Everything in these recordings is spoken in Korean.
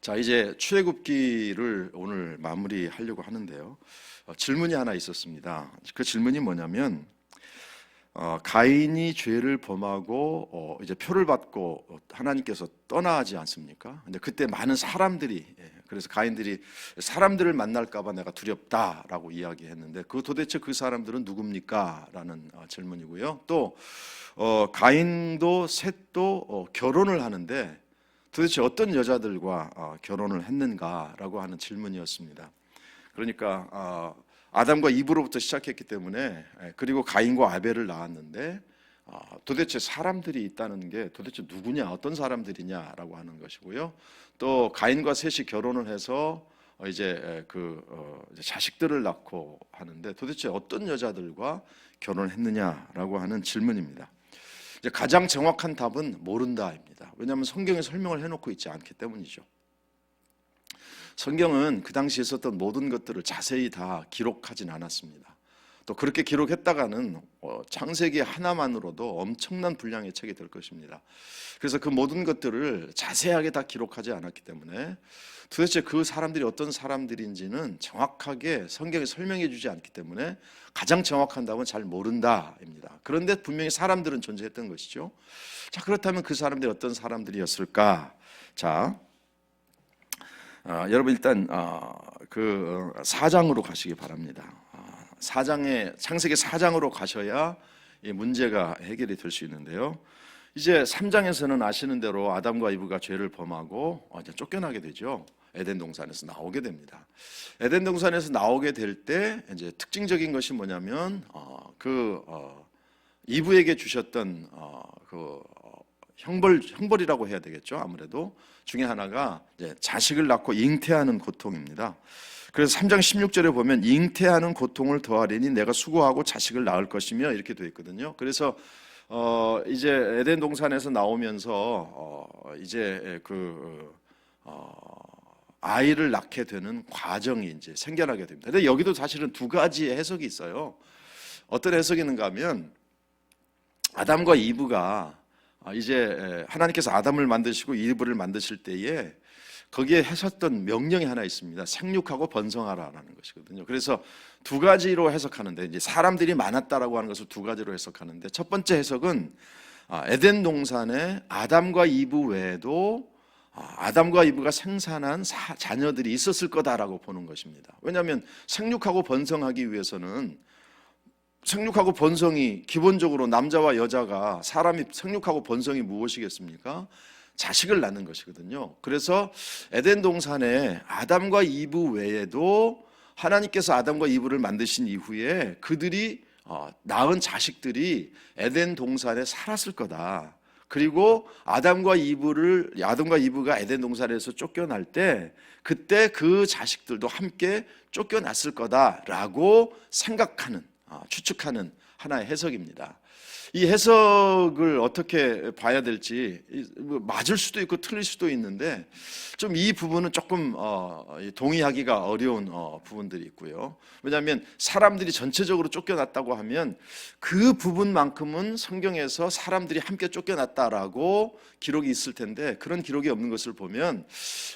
자, 이제 출애굽기를 오늘 마무리하려고 하는데요. 질문이 하나 있었습니다. 그 질문이 뭐냐면 가인이 죄를 범하고 이제 표를 받고 하나님께서 떠나지 않습니까? 근데 그때 많은 사람들이 그래서 가인들이 사람들을 만날까봐 내가 두렵다라고 이야기했는데 도대체 그 사람들은 누굽니까? 라는 질문이고요. 또 가인도 셋도 결혼을 하는데 도대체 어떤 여자들과 결혼을 했는가라고 하는 질문이었습니다. 그러니까 아담과 이브로부터 시작했기 때문에 그리고 가인과 아벨을 낳았는데 도대체 사람들이 있다는 게 도대체 누구냐, 어떤 사람들이냐라고 하는 것이고요. 또 가인과 셋이 결혼을 해서 이제 자식들을 낳고 하는데 도대체 어떤 여자들과 결혼했느냐라고 하는 질문입니다. 이제 가장 정확한 답은 모른다입니다. 왜냐하면 성경에 설명을 해놓고 있지 않기 때문이죠. 성경은 그 당시에 있었던 모든 것들을 자세히 다 기록하진 않았습니다. 또 그렇게 기록했다가는 창세기 하나만으로도 엄청난 분량의 책이 될 것입니다. 그래서 그 모든 것들을 자세하게 다 기록하지 않았기 때문에 도대체 그 사람들이 어떤 사람들인지는 정확하게 성경에 설명해 주지 않기 때문에 가장 정확한 답은 잘 모른다입니다. 그런데 분명히 사람들은 존재했던 것이죠. 자, 그렇다면 그 사람들이 어떤 사람들이었을까? 자, 여러분 일단 그 4장으로 가시기 바랍니다. 창세기 4장으로 가셔야 이 문제가 해결이 될 수 있는데요. 이제 3장에서는 아시는 대로 아담과 이브가 죄를 범하고 이제 쫓겨나게 되죠. 에덴 동산에서 나오게 됩니다. 에덴 동산에서 나오게 될 때 이제 특징적인 것이 뭐냐면 이브에게 주셨던 형벌이라고 해야 되겠죠. 아무래도 중에 하나가 이제 자식을 낳고 잉태하는 고통입니다. 그래서 3장 16절에 보면 잉태하는 고통을 더하리니 내가 수고하고 자식을 낳을 것이며 이렇게 되어 있거든요. 그래서 이제 에덴 동산에서 나오면서 이제 아이를 낳게 되는 과정이 이제 생겨나게 됩니다. 근데 여기도 사실은 두 가지의 해석이 있어요. 어떤 해석이 있는가 하면 아담과 이브가 이제 하나님께서 아담을 만드시고 이브를 만드실 때에 거기에 하셨던 명령이 하나 있습니다. 생육하고 번성하라라는 것이거든요. 그래서 두 가지로 해석하는데 이제 사람들이 많았다라고 하는 것을 두 가지로 해석하는데 첫 번째 해석은 에덴 동산에 아담과 이브 외에도 아담과 이브가 생산한 자녀들이 있었을 거다라고 보는 것입니다. 왜냐하면 생육하고 번성하기 위해서는 생육하고 번성이 기본적으로 남자와 여자가 사람이 생육하고 번성이 무엇이겠습니까? 자식을 낳는 것이거든요. 그래서 에덴 동산에 아담과 이브 외에도 하나님께서 아담과 이브를 만드신 이후에 그들이 낳은 자식들이 에덴 동산에 살았을 거다. 그리고 아담과 이브가 에덴 동산에서 쫓겨날 때 그때 그 자식들도 함께 쫓겨났을 거다라고 생각하는 추측하는 하나의 해석입니다. 이 해석을 어떻게 봐야 될지 맞을 수도 있고 틀릴 수도 있는데 좀 이 부분은 조금 동의하기가 어려운 부분들이 있고요. 왜냐하면 사람들이 전체적으로 쫓겨났다고 하면 그 부분만큼은 성경에서 사람들이 함께 쫓겨났다라고 기록이 있을 텐데 그런 기록이 없는 것을 보면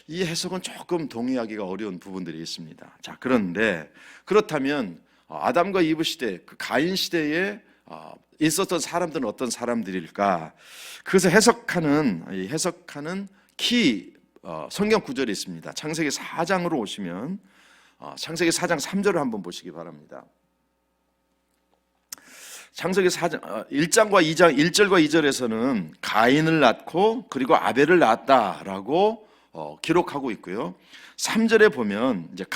이 해석은 조금 동의하기가 어려운 부분들이 있습니다. 자, 그런데 그렇다면 아담과 이브 시대, 그 가인 시대에 있었던 사람들은 어떤 사람들일까? 그것을 해석하는 키 성경 구절이 있습니다. 창세기 4장으로 오시면 창세기 4장 3절을 한번 보시기 바랍니다. 창세기 4장 1장과 2장 1절과 2절에서는 가인을 낳고 그리고 아벨을 낳았다라고 기록하고 있고요. 3절에 보면 이제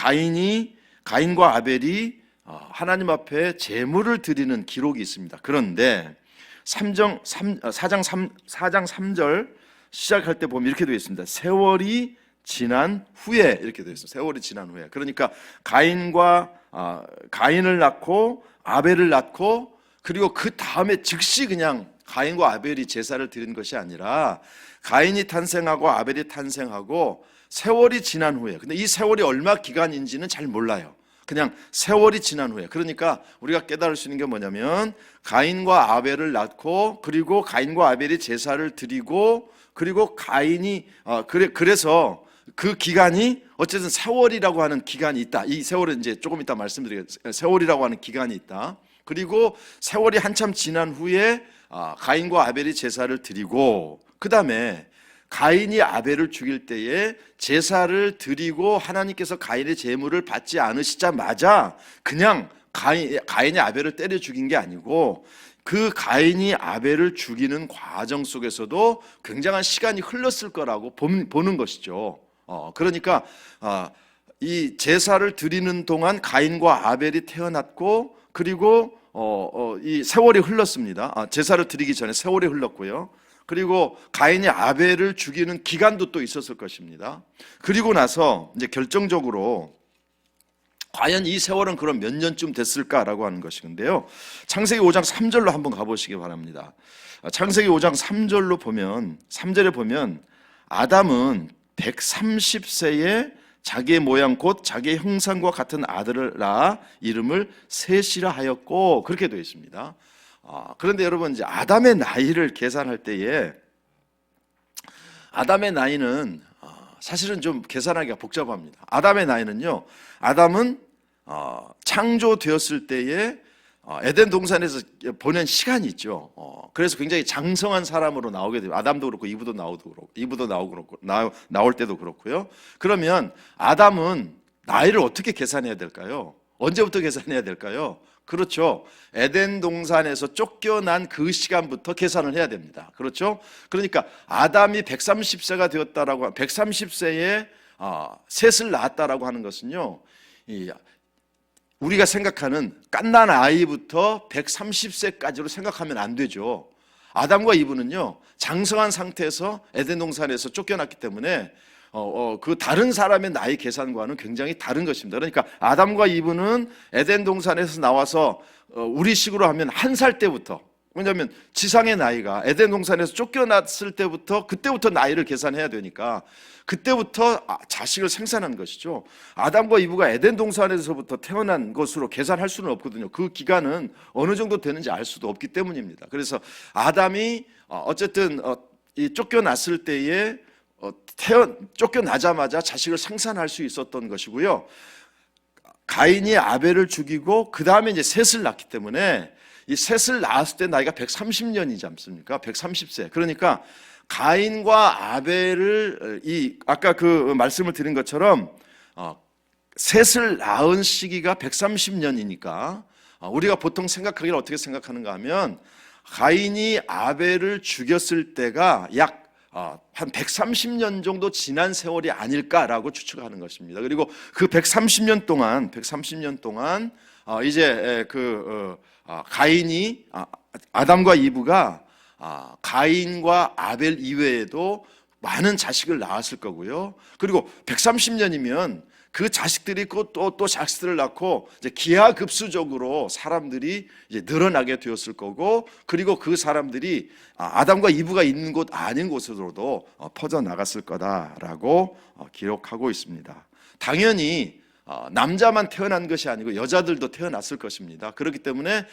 가인과 아벨이 하나님 앞에 제물을 드리는 기록이 있습니다. 그런데 4장 3절 시작할 때 보면 이렇게 되어 있습니다. 세월이 지난 후에 이렇게 되어 있어요. 세월이 지난 후에. 그러니까 가인을 낳고 아벨을 낳고 그리고 그 다음에 즉시 그냥 가인과 아벨이 제사를 드린 것이 아니라 가인이 탄생하고 아벨이 탄생하고 세월이 지난 후에. 근데 이 세월이 얼마 기간인지는 잘 몰라요. 그냥 세월이 지난 후에. 그러니까 우리가 깨달을 수 있는 게 뭐냐면 가인과 아벨을 낳고 그리고 가인과 아벨이 제사를 드리고 그리고 그래서 그 기간이 어쨌든 세월이라고 하는 기간이 있다. 이 세월은 이제 조금 이따 말씀드리겠습니다. 세월이라고 하는 기간이 있다. 그리고 세월이 한참 지난 후에 가인과 아벨이 제사를 드리고, 그 다음에 가인이 아벨을 죽일 때에 제사를 드리고 하나님께서 가인의 제물을 받지 않으시자마자 그냥 가인이 아벨을 때려 죽인 게 아니고, 그 가인이 아벨을 죽이는 과정 속에서도 굉장한 시간이 흘렀을 거라고 보는 것이죠. 그러니까 이 제사를 드리는 동안 가인과 아벨이 태어났고, 그리고 이 세월이 흘렀습니다. 제사를 드리기 전에 세월이 흘렀고요. 그리고 가인이 아벨을 죽이는 기간도 또 있었을 것입니다. 그리고 나서 이제 결정적으로 과연 이 세월은 그럼 몇 년쯤 됐을까라고 하는 것인데요. 창세기 5장 3절로 한번 가보시기 바랍니다. 창세기 5장 3절로 보면, 3절에 보면 아담은 130세에 자기의 모양 곧 자기의 형상과 같은 아들을 낳아 이름을 셋이라 하였고, 그렇게 되어 있습니다. 그런데 여러분, 이제 아담의 나이를 계산할 때에 아담의 나이는 사실은 좀 계산하기가 복잡합니다. 아담의 나이는요, 아담은 창조되었을 때에 에덴 동산에서 보낸 시간이 있죠. 그래서 굉장히 장성한 사람으로 나오게 돼요. 아담도 그렇고 이브도 나오고 나올 때도 그렇고요. 그러면 아담은 나이를 어떻게 계산해야 될까요? 언제부터 계산해야 될까요? 그렇죠. 에덴 동산에서 쫓겨난 그 시간부터 계산을 해야 됩니다. 그렇죠? 그러니까 아담이 130세가 되었다라고, 130세에 셋을 낳았다라고 하는 것은요, 우리가 생각하는 갓난 아이부터 130세까지로 생각하면 안 되죠. 아담과 이브는요, 장성한 상태에서 에덴 동산에서 쫓겨났기 때문에 그 다른 사람의 나이 계산과는 굉장히 다른 것입니다. 그러니까 아담과 이브는 에덴 동산에서 나와서 우리식으로 하면 1살 때부터, 왜냐하면 지상의 나이가 에덴 동산에서 쫓겨났을 때부터, 그때부터 나이를 계산해야 되니까 그때부터 자식을 생산한 것이죠. 아담과 이브가 에덴 동산에서부터 태어난 것으로 계산할 수는 없거든요. 그 기간은 어느 정도 되는지 알 수도 없기 때문입니다. 그래서 아담이 어쨌든 이 쫓겨났을 때에 쫓겨나자마자 자식을 생산할 수 있었던 것이고요. 가인이 아벨을 죽이고 그 다음에 이제 셋을 낳기 때문에 이 셋을 낳았을 때 나이가 130년이지 않습니까? 130세. 그러니까 가인과 아벨을 아까 그 말씀을 드린 것처럼 셋을 낳은 시기가 130년이니까 우리가 보통 생각하기를 어떻게 생각하는가 하면 가인이 아벨을 죽였을 때가 약 한 130년 정도 지난 세월이 아닐까라고 추측하는 것입니다. 그리고 그 130년 동안 이제 가인이 아담과 이브가 가인과 아벨 이외에도 많은 자식을 낳았을 거고요. 그리고 130년이면 그 자식들이 또 자식들을 낳고 이제 기하급수적으로 사람들이 이제 늘어나게 되었을 거고, 그리고 그 사람들이 아담과 이브가 있는 곳 아닌 곳으로도 퍼져 나갔을 거다라고 기록하고 있습니다. 당연히 남자만 태어난 것이 아니고 여자들도 태어났을 것입니다. 그렇기 때문에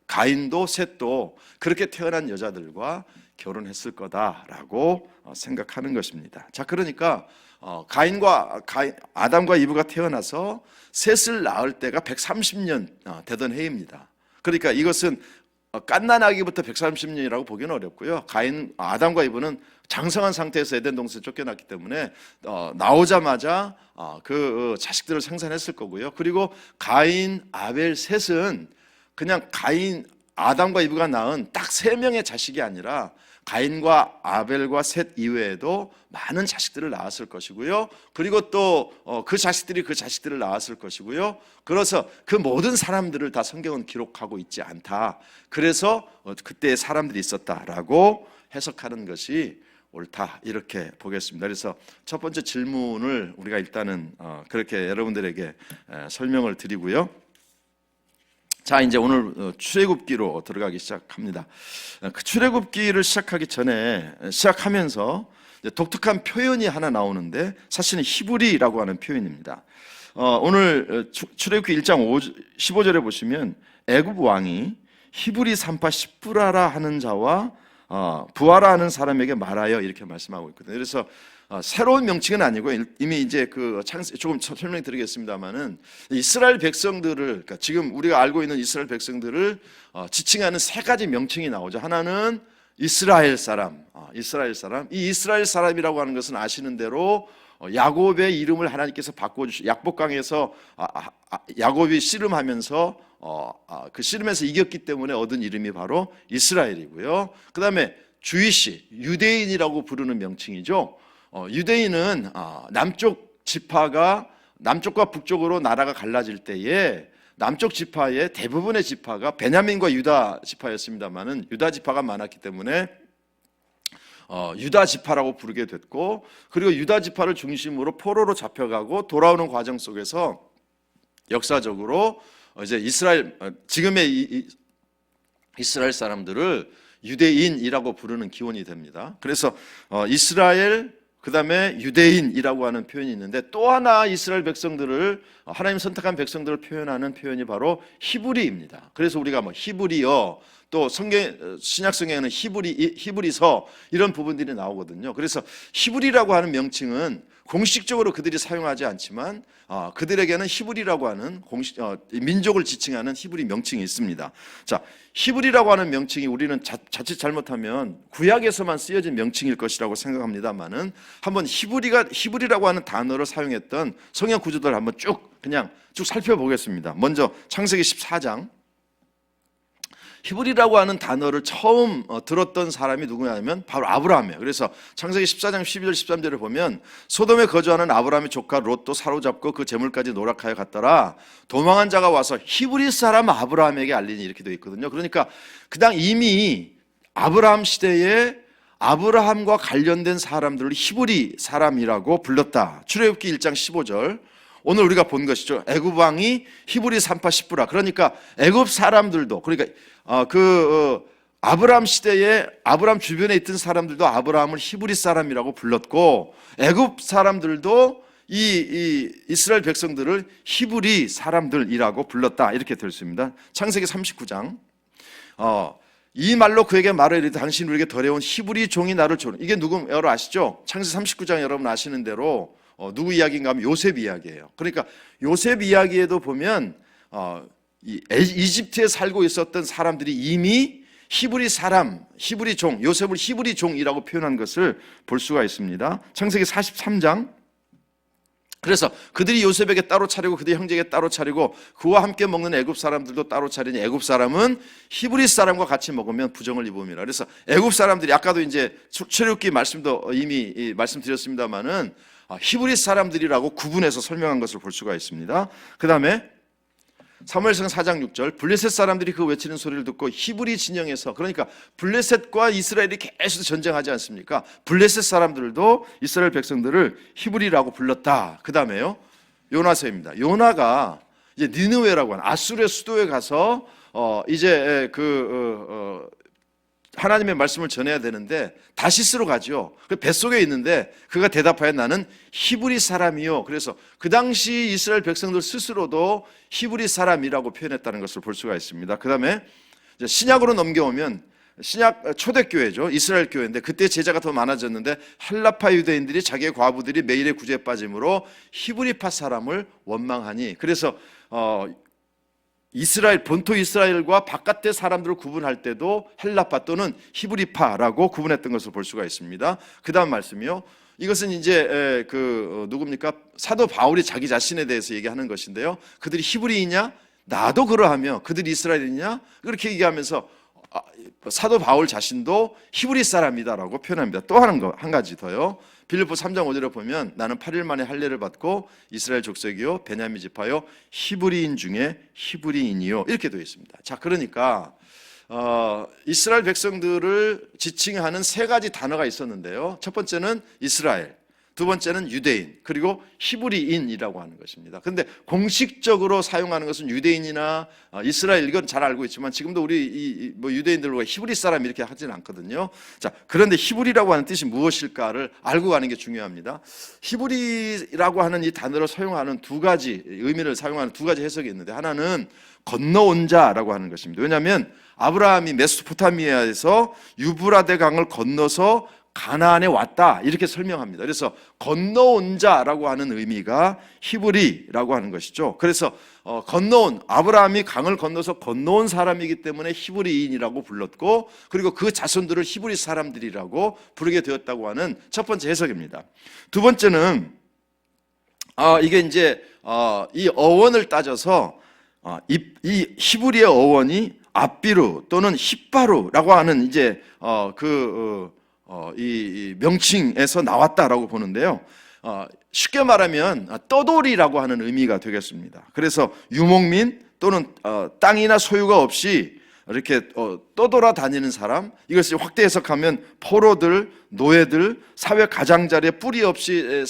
가인도 셋도 그렇게 태어난 여자들과 결혼했을 거다라고 생각하는 것입니다. 자, 그러니까 아담과 이브가 태어나서 셋을 낳을 때가 130년 되던 해입니다. 그러니까 이것은 갓난아기부터 130년이라고 보기는 어렵고요. 아담과 이브는 장성한 상태에서 에덴 동산에 쫓겨났기 때문에 나오자마자 그 자식들을 생산했을 거고요. 그리고 가인, 아벨, 셋은 그냥 아담과 이브가 낳은 딱 3명의 자식이 아니라 가인과 아벨과 셋 이외에도 많은 자식들을 낳았을 것이고요. 그리고 또 그 자식들을 낳았을 것이고요. 그래서 그 모든 사람들을 다 성경은 기록하고 있지 않다. 그래서 그때 사람들이 있었다라고 해석하는 것이 옳다, 이렇게 보겠습니다. 그래서 첫 번째 질문을 우리가 일단은 그렇게 여러분들에게 설명을 드리고요. 자, 이제 오늘 출애굽기로 들어가기 시작합니다. 그 출애굽기를 시작하면서 독특한 표현이 하나 나오는데, 사실은 히브리라고 하는 표현입니다. 오늘 출애굽기 1장 15절에 보시면 애굽 왕이 히브리 산파 십부라라 하는 자와 부하라 하는 사람에게 말하여, 이렇게 말씀하고 있거든요. 그래서 새로운 명칭은 아니고 이미 이제 그 조금 설명드리겠습니다만은 이스라엘 백성들을, 그러니까 지금 우리가 알고 있는 이스라엘 백성들을 지칭하는 세 가지 명칭이 나오죠. 하나는 이스라엘 사람, 이스라엘 사람. 이 이스라엘 사람이라고 하는 것은 아시는 대로 야곱의 이름을 하나님께서 바꿔주시, 약복강에서 야곱이 씨름하면서 그 씨름에서 이겼기 때문에 얻은 이름이 바로 이스라엘이고요. 그 다음에 주이시, 유대인이라고 부르는 명칭이죠. 유대인은 남쪽 지파가 남쪽과 북쪽으로 나라가 갈라질 때에 남쪽 지파의 대부분의 지파가 베냐민과 유다 지파였습니다만은 유다 지파가 많았기 때문에 유다 지파라고 부르게 됐고, 그리고 유다 지파를 중심으로 포로로 잡혀가고 돌아오는 과정 속에서 역사적으로 이제 지금의 이스라엘 사람들을 유대인이라고 부르는 기원이 됩니다. 그래서 이스라엘, 그 다음에 유대인이라고 하는 표현이 있는데, 또 하나 이스라엘 백성들을, 하나님 선택한 백성들을 표현하는 표현이 바로 히브리입니다. 그래서 우리가 뭐 히브리어, 또 신약 성경에는 히브리서 이런 부분들이 나오거든요. 그래서 히브리라고 하는 명칭은 공식적으로 그들이 사용하지 않지만 그들에게는 히브리라고 하는 민족을 지칭하는 히브리 명칭이 있습니다. 자, 히브리라고 하는 명칭이 우리는 자칫 잘못하면 구약에서만 쓰여진 명칭일 것이라고 생각합니다만은 한번 히브리라고 하는 단어를 사용했던 성경 구조들을 한번 쭉 살펴보겠습니다. 먼저 창세기 14장. 히브리라고 하는 단어를 처음 들었던 사람이 누구냐면 바로 아브라함이에요. 그래서 창세기 14장 12절 13절을 보면 소돔에 거주하는 아브라함의 조카 롯도 사로잡고 그 재물까지 노력하여 갔더라. 도망한 자가 와서 히브리 사람 아브라함에게 알리니, 이렇게 되어 있거든요. 그러니까 그당 이미 아브라함 시대에 아브라함과 관련된 사람들을 히브리 사람이라고 불렀다. 출애굽기 1장 15절. 오늘 우리가 본 것이죠. 애굽 왕이 히브리 산파 십부라. 그러니까 애굽 사람들도, 그러니까 아브라함 시대에 아브라함 주변에 있던 사람들도 아브라함을 히브리 사람이라고 불렀고, 애굽 사람들도 이 이스라엘 백성들을 히브리 사람들이라고 불렀다. 이렇게 될 수 있습니다. 창세기 39장. 이 말로 그에게 말을 이르되 당신 우리에게 더러운 히브리 종이 나를 조르. 이게 누구 여러분 아시죠? 창세기 39장 여러분 아시는 대로 누구 이야기인가 하면 요셉 이야기예요. 그러니까 요셉 이야기에도 보면 이집트에 살고 있었던 사람들이 이미 히브리 사람, 히브리 종, 요셉을 히브리 종이라고 표현한 것을 볼 수가 있습니다. 창세기 43장. 그래서 그들이 요셉에게 따로 차리고 그들의 형제에게 따로 차리고 그와 함께 먹는 애굽 사람들도 따로 차리니 애굽 사람은 히브리 사람과 같이 먹으면 부정을 입음이라. 그래서 애굽 사람들이 아까도 이제 출애굽기 말씀도 이미 말씀드렸습니다만은 히브리 사람들이라고 구분해서 설명한 것을 볼 수가 있습니다. 그 다음에 사무엘상 4장 6절 블레셋 사람들이 그 외치는 소리를 듣고 히브리 진영에서, 그러니까 블레셋과 이스라엘이 계속 전쟁하지 않습니까? 블레셋 사람들도 이스라엘 백성들을 히브리라고 불렀다. 그 다음에요 요나서입니다. 요나가 이제 니느웨라고 하는 아수르의 수도에 가서 이제 하나님의 말씀을 전해야 되는데 다시스로 가죠. 그 뱃속에 있는데 그가 대답하여 나는 히브리 사람이요. 그래서 그 당시 이스라엘 백성들 스스로도 히브리 사람이라고 표현했다는 것을 볼 수가 있습니다. 그 다음에 신약으로 넘겨오면 신약 초대교회죠. 이스라엘 교회인데 그때 제자가 더 많아졌는데 헬라파 유대인들이 자기의 과부들이 매일의 구제에 빠짐으로 히브리파 사람을 원망하니, 그래서 이스라엘 본토 이스라엘과 바깥의 사람들을 구분할 때도 헬라파 또는 히브리파라고 구분했던 것을 볼 수가 있습니다. 그 다음 말씀이요. 이것은 이제 누굽니까? 사도 바울이 자기 자신에 대해서 얘기하는 것인데요. 그들이 히브리이냐? 나도 그러하며 그들이 이스라엘이냐? 그렇게 얘기하면서 사도 바울 자신도 히브리 사람이다라고 표현합니다. 또 한 가지 더요. 빌립보 3장 5절에 보면 나는 8일 만에 할례를 받고 이스라엘 족속이요 베냐민 지파요 히브리인 중에 히브리인이요, 이렇게 되어 있습니다. 자, 그러니까 이스라엘 백성들을 지칭하는 세 가지 단어가 있었는데요. 첫 번째는 이스라엘, 두 번째는 유대인, 그리고 히브리인이라고 하는 것입니다. 그런데 공식적으로 사용하는 것은 유대인이나 이스라엘, 이건 잘 알고 있지만 지금도 우리 유대인들과 히브리 사람 이렇게 하지는 않거든요. 자, 그런데 히브리라고 하는 뜻이 무엇일까를 알고 가는 게 중요합니다. 히브리라고 하는 이 단어를 사용하는 두 가지 의미를 사용하는 두 가지 해석이 있는데, 하나는 건너온 자라고 하는 것입니다. 왜냐하면 아브라함이 메소포타미아에서 유브라데 강을 건너서 가나안에 왔다 이렇게 설명합니다. 그래서 건너온 자라고 하는 의미가 히브리라고 하는 것이죠. 그래서 건너온, 아브라함이 강을 건너서 건너온 사람이기 때문에 히브리인이라고 불렀고, 그리고 그 자손들을 히브리 사람들이라고 부르게 되었다고 하는 첫 번째 해석입니다. 두 번째는 이게 이제 이 어원을 따져서 이 히브리의 어원이 앞비루 또는 힙바루라고 하는 이제 이 명칭에서 나왔다라고 보는데요. 쉽게 말하면 떠돌이라고 하는 의미가 되겠습니다. 그래서 유목민 또는 땅이나 소유가 없이 이렇게 떠돌아다니는 사람, 이것을 확대 해석하면 포로들, 노예들, 사회 가장자리에 뿌리 없이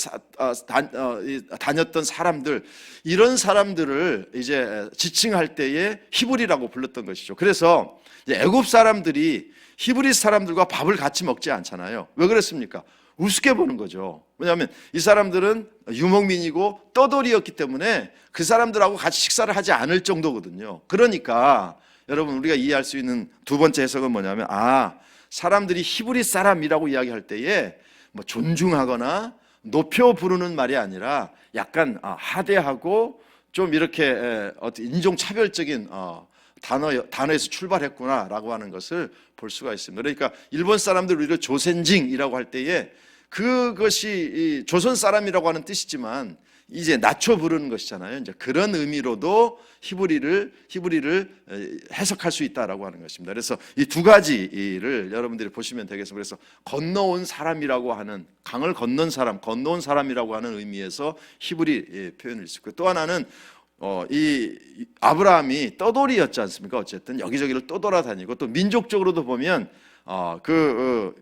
다녔던 사람들, 이런 사람들을 이제 지칭할 때에 히브리라고 불렀던 것이죠. 그래서 애굽 사람들이 히브리 사람들과 밥을 같이 먹지 않잖아요. 왜 그랬습니까? 우습게 보는 거죠. 왜냐하면 이 사람들은 유목민이고 떠돌이였기 때문에 그 사람들하고 같이 식사를 하지 않을 정도거든요. 그러니까 여러분, 우리가 이해할 수 있는 두 번째 해석은 뭐냐면, 사람들이 히브리 사람이라고 이야기할 때에 뭐 존중하거나 높여 부르는 말이 아니라 약간 하대하고 좀 이렇게 인종차별적인 단어에서 출발했구나라고 하는 것을 볼 수가 있습니다. 그러니까 일본 사람들 우리를 조센징이라고 할 때에 그것이 조선 사람이라고 하는 뜻이지만 이제 낮춰 부르는 것이잖아요. 이제 그런 의미로도 히브리를 해석할 수 있다라고 하는 것입니다. 그래서 이 두 가지를 여러분들이 보시면 되겠습니다. 그래서 건너온 사람이라고 하는, 강을 건넌 사람, 건너온 사람이라고 하는 의미에서 히브리 표현을 쓰고, 또 하나는 이 아브라함이 떠돌이였지 않습니까? 어쨌든 여기저기를 떠돌아다니고, 또 민족적으로도 보면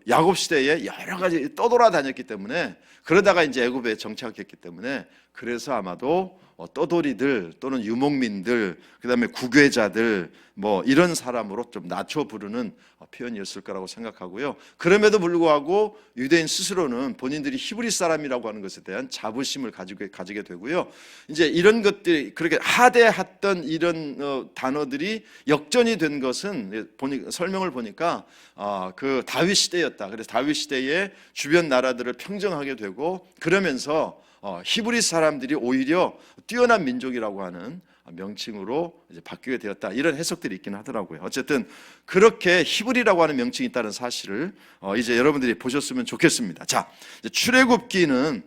야곱 시대에 여러 가지 떠돌아다녔기 때문에, 그러다가 이제 애굽에 정착했기 때문에, 그래서 아마도 떠돌이들 또는 유목민들, 그다음에 구괴자들, 뭐 이런 사람으로 좀 낮춰 부르는 표현이었을 거라고 생각하고요. 그럼에도 불구하고 유대인 스스로는 본인들이 히브리 사람이라고 하는 것에 대한 자부심을 가지게 되고요. 이제 이런 것들이 그렇게 하대했던 이런 단어들이 역전이 된 것은 설명을 보니까 그 다윗 시대였다. 그래서 다윗 시대에 주변 나라들을 평정하게 되고, 그러면서 히브리 사람들이 오히려 뛰어난 민족이라고 하는 명칭으로 이제 바뀌게 되었다, 이런 해석들이 있긴 하더라고요. 어쨌든 그렇게 히브리라고 하는 명칭이 있다는 사실을 이제 여러분들이 보셨으면 좋겠습니다. 자, 이제 출애굽기는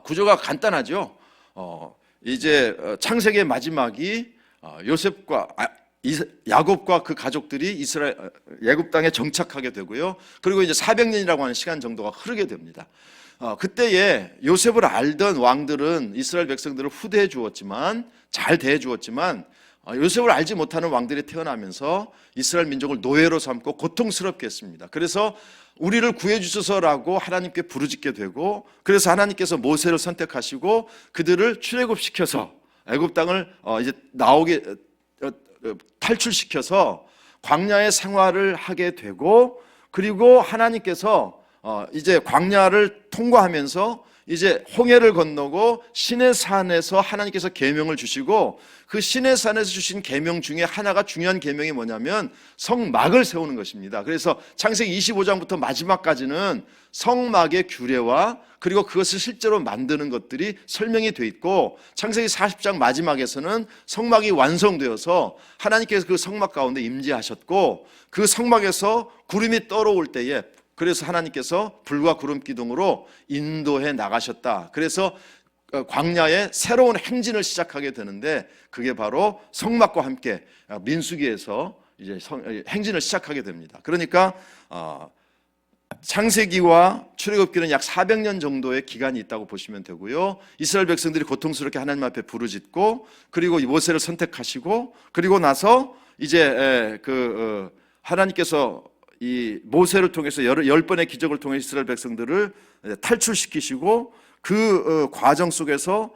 구조가 간단하죠. 이제 창세기의 마지막이 요셉과 야곱과 그 가족들이 애굽 땅에 정착하게 되고요. 그리고 이제 400년이라고 하는 시간 정도가 흐르게 됩니다. 그때에 요셉을 알던 왕들은 이스라엘 백성들을 후대해 주었지만, 잘 대해 주었지만, 요셉을 알지 못하는 왕들이 태어나면서 이스라엘 민족을 노예로 삼고 고통스럽게 했습니다. 그래서 우리를 구해 주소서라고 하나님께 부르짖게 되고, 그래서 하나님께서 모세를 선택하시고 그들을 출애굽시켜서 애굽 땅을 이제 탈출시켜서 광야의 생활을 하게 되고, 그리고 하나님께서 이제 광야를 통과하면서 이제 홍해를 건너고 시내산에서 하나님께서 계명을 주시고, 그 시내산에서 주신 계명 중에 하나가, 중요한 계명이 뭐냐면 성막을 세우는 것입니다. 그래서 창세기 25장부터 마지막까지는 성막의 규례와 그리고 그것을 실제로 만드는 것들이 설명이 돼 있고, 창세기 40장 마지막에서는 성막이 완성되어서 하나님께서 그 성막 가운데 임재하셨고, 그 성막에서 구름이 떨어올 때에, 그래서 하나님께서 불과 구름 기둥으로 인도해 나가셨다. 그래서 광야에 새로운 행진을 시작하게 되는데, 그게 바로 성막과 함께 민수기에서 이제 행진을 시작하게 됩니다. 그러니까 창세기와 출애굽기는 약 400년 정도의 기간이 있다고 보시면 되고요. 이스라엘 백성들이 고통스럽게 하나님 앞에 부르짖고, 그리고 모세를 선택하시고, 그리고 나서 이제 하나님께서 이 모세를 통해서 10번의 기적을 통해 이스라엘 백성들을 탈출시키시고, 그 과정 속에서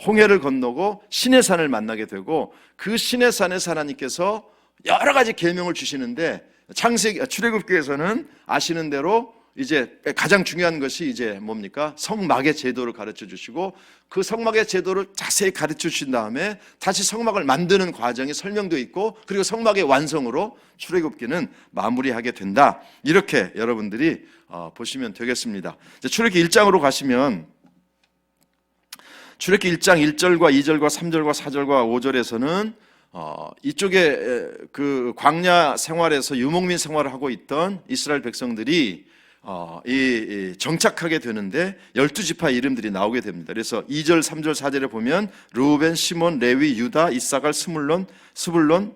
홍해를 건너고 시내산을 만나게 되고, 그 시내산에서 하나님께서 여러 가지 계명을 주시는데, 출애굽기에서는 아시는 대로 이제 가장 중요한 것이 이제 뭡니까? 성막의 제도를 가르쳐 주시고 그 성막의 제도를 자세히 가르쳐 주신 다음에 다시 성막을 만드는 과정이 설명되어 있고 그리고 성막의 완성으로 출애굽기는 마무리하게 된다. 이렇게 여러분들이 보시면 되겠습니다. 이제 출애굽기 1장으로 가시면 출애굽기 1장 1절과 2절과 3절과 4절과 5절에서는 이쪽에 그 광야 생활에서 유목민 생활을 하고 있던 이스라엘 백성들이 이 정착하게 되는데 12지파 이름들이 나오게 됩니다. 그래서 2절, 3절, 4절에 보면 르우벤, 시몬, 레위, 유다, 이사갈, 스불론,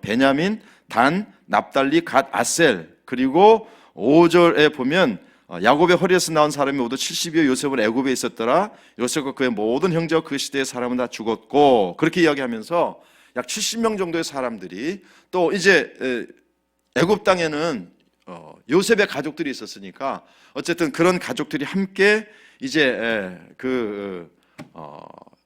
베냐민, 단, 납달리, 갓, 아셀. 그리고 5절에 보면 야곱의 허리에서 나온 사람이 모두 70여 요셉은 애굽에 있었더라. 요셉과 그의 모든 형제와 그 시대의 사람은 다 죽었고 그렇게 이야기하면서 약 70명 정도의 사람들이 또 이제 애굽 땅에는 요셉의 가족들이 있었으니까 어쨌든 그런 가족들이 함께 이제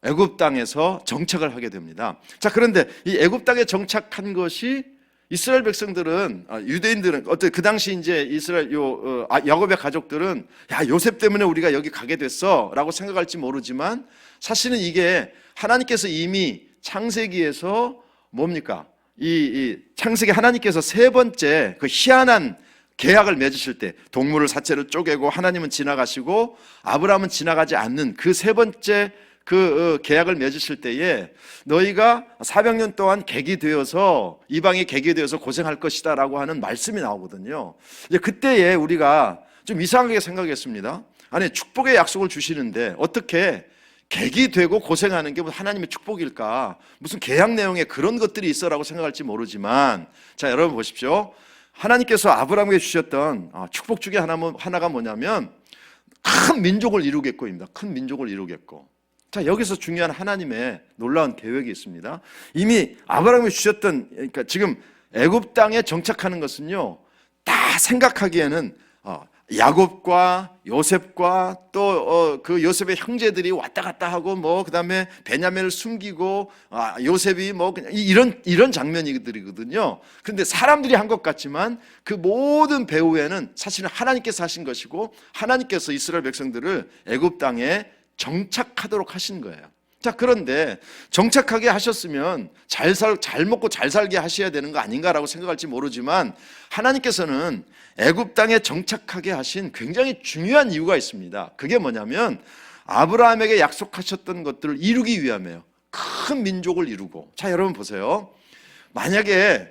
애굽 땅에서 정착을 하게 됩니다. 자, 그런데 이 애굽 땅에 정착한 것이 이스라엘 백성들은 유대인들은 어때 그 당시 이제 이스라엘 야곱의 가족들은 야 요셉 때문에 우리가 여기 가게 됐어라고 생각할지 모르지만 사실은 이게 하나님께서 이미 창세기에서 뭡니까? 이 창세기 하나님께서 세 번째 그 희한한 계약을 맺으실 때 동물을 사체로 쪼개고 하나님은 지나가시고 아브라함은 지나가지 않는 그 세 번째 그 계약을 맺으실 때에 너희가 400년 동안 객이 되어서 이방의 객이 되어서 고생할 것이다 라고 하는 말씀이 나오거든요. 이제 그때에 우리가 좀 이상하게 생각했습니다. 아니 축복의 약속을 주시는데 어떻게 객이 되고 고생하는 게 하나님의 축복일까? 무슨 계약 내용에 그런 것들이 있어라고 생각할지 모르지만 자 여러분 보십시오. 하나님께서 아브라함에게 주셨던 축복 중에 하나가 뭐냐면 큰 민족을 이루겠고입니다. 큰 민족을 이루겠고. 자 여기서 중요한 하나님의 놀라운 계획이 있습니다. 이미 아브라함에게 주셨던 그러니까 지금 애굽 땅에 정착하는 것은요 다 생각하기에는 야곱과 요셉과 또 그 요셉의 형제들이 왔다 갔다 하고 뭐 그다음에 베냐민을 숨기고 요셉이 뭐 그냥 이런 장면이거든요. 그런데 사람들이 한 것 같지만 그 모든 배후에는 사실은 하나님께서 하신 것이고 하나님께서 이스라엘 백성들을 애굽 땅에 정착하도록 하신 거예요. 자, 그런데 정착하게 하셨으면 잘 먹고 잘 살게 하셔야 되는 거 아닌가라고 생각할지 모르지만 하나님께서는 애굽 땅에 정착하게 하신 굉장히 중요한 이유가 있습니다. 그게 뭐냐면 아브라함에게 약속하셨던 것들을 이루기 위함이에요. 큰 민족을 이루고. 자, 여러분 보세요. 만약에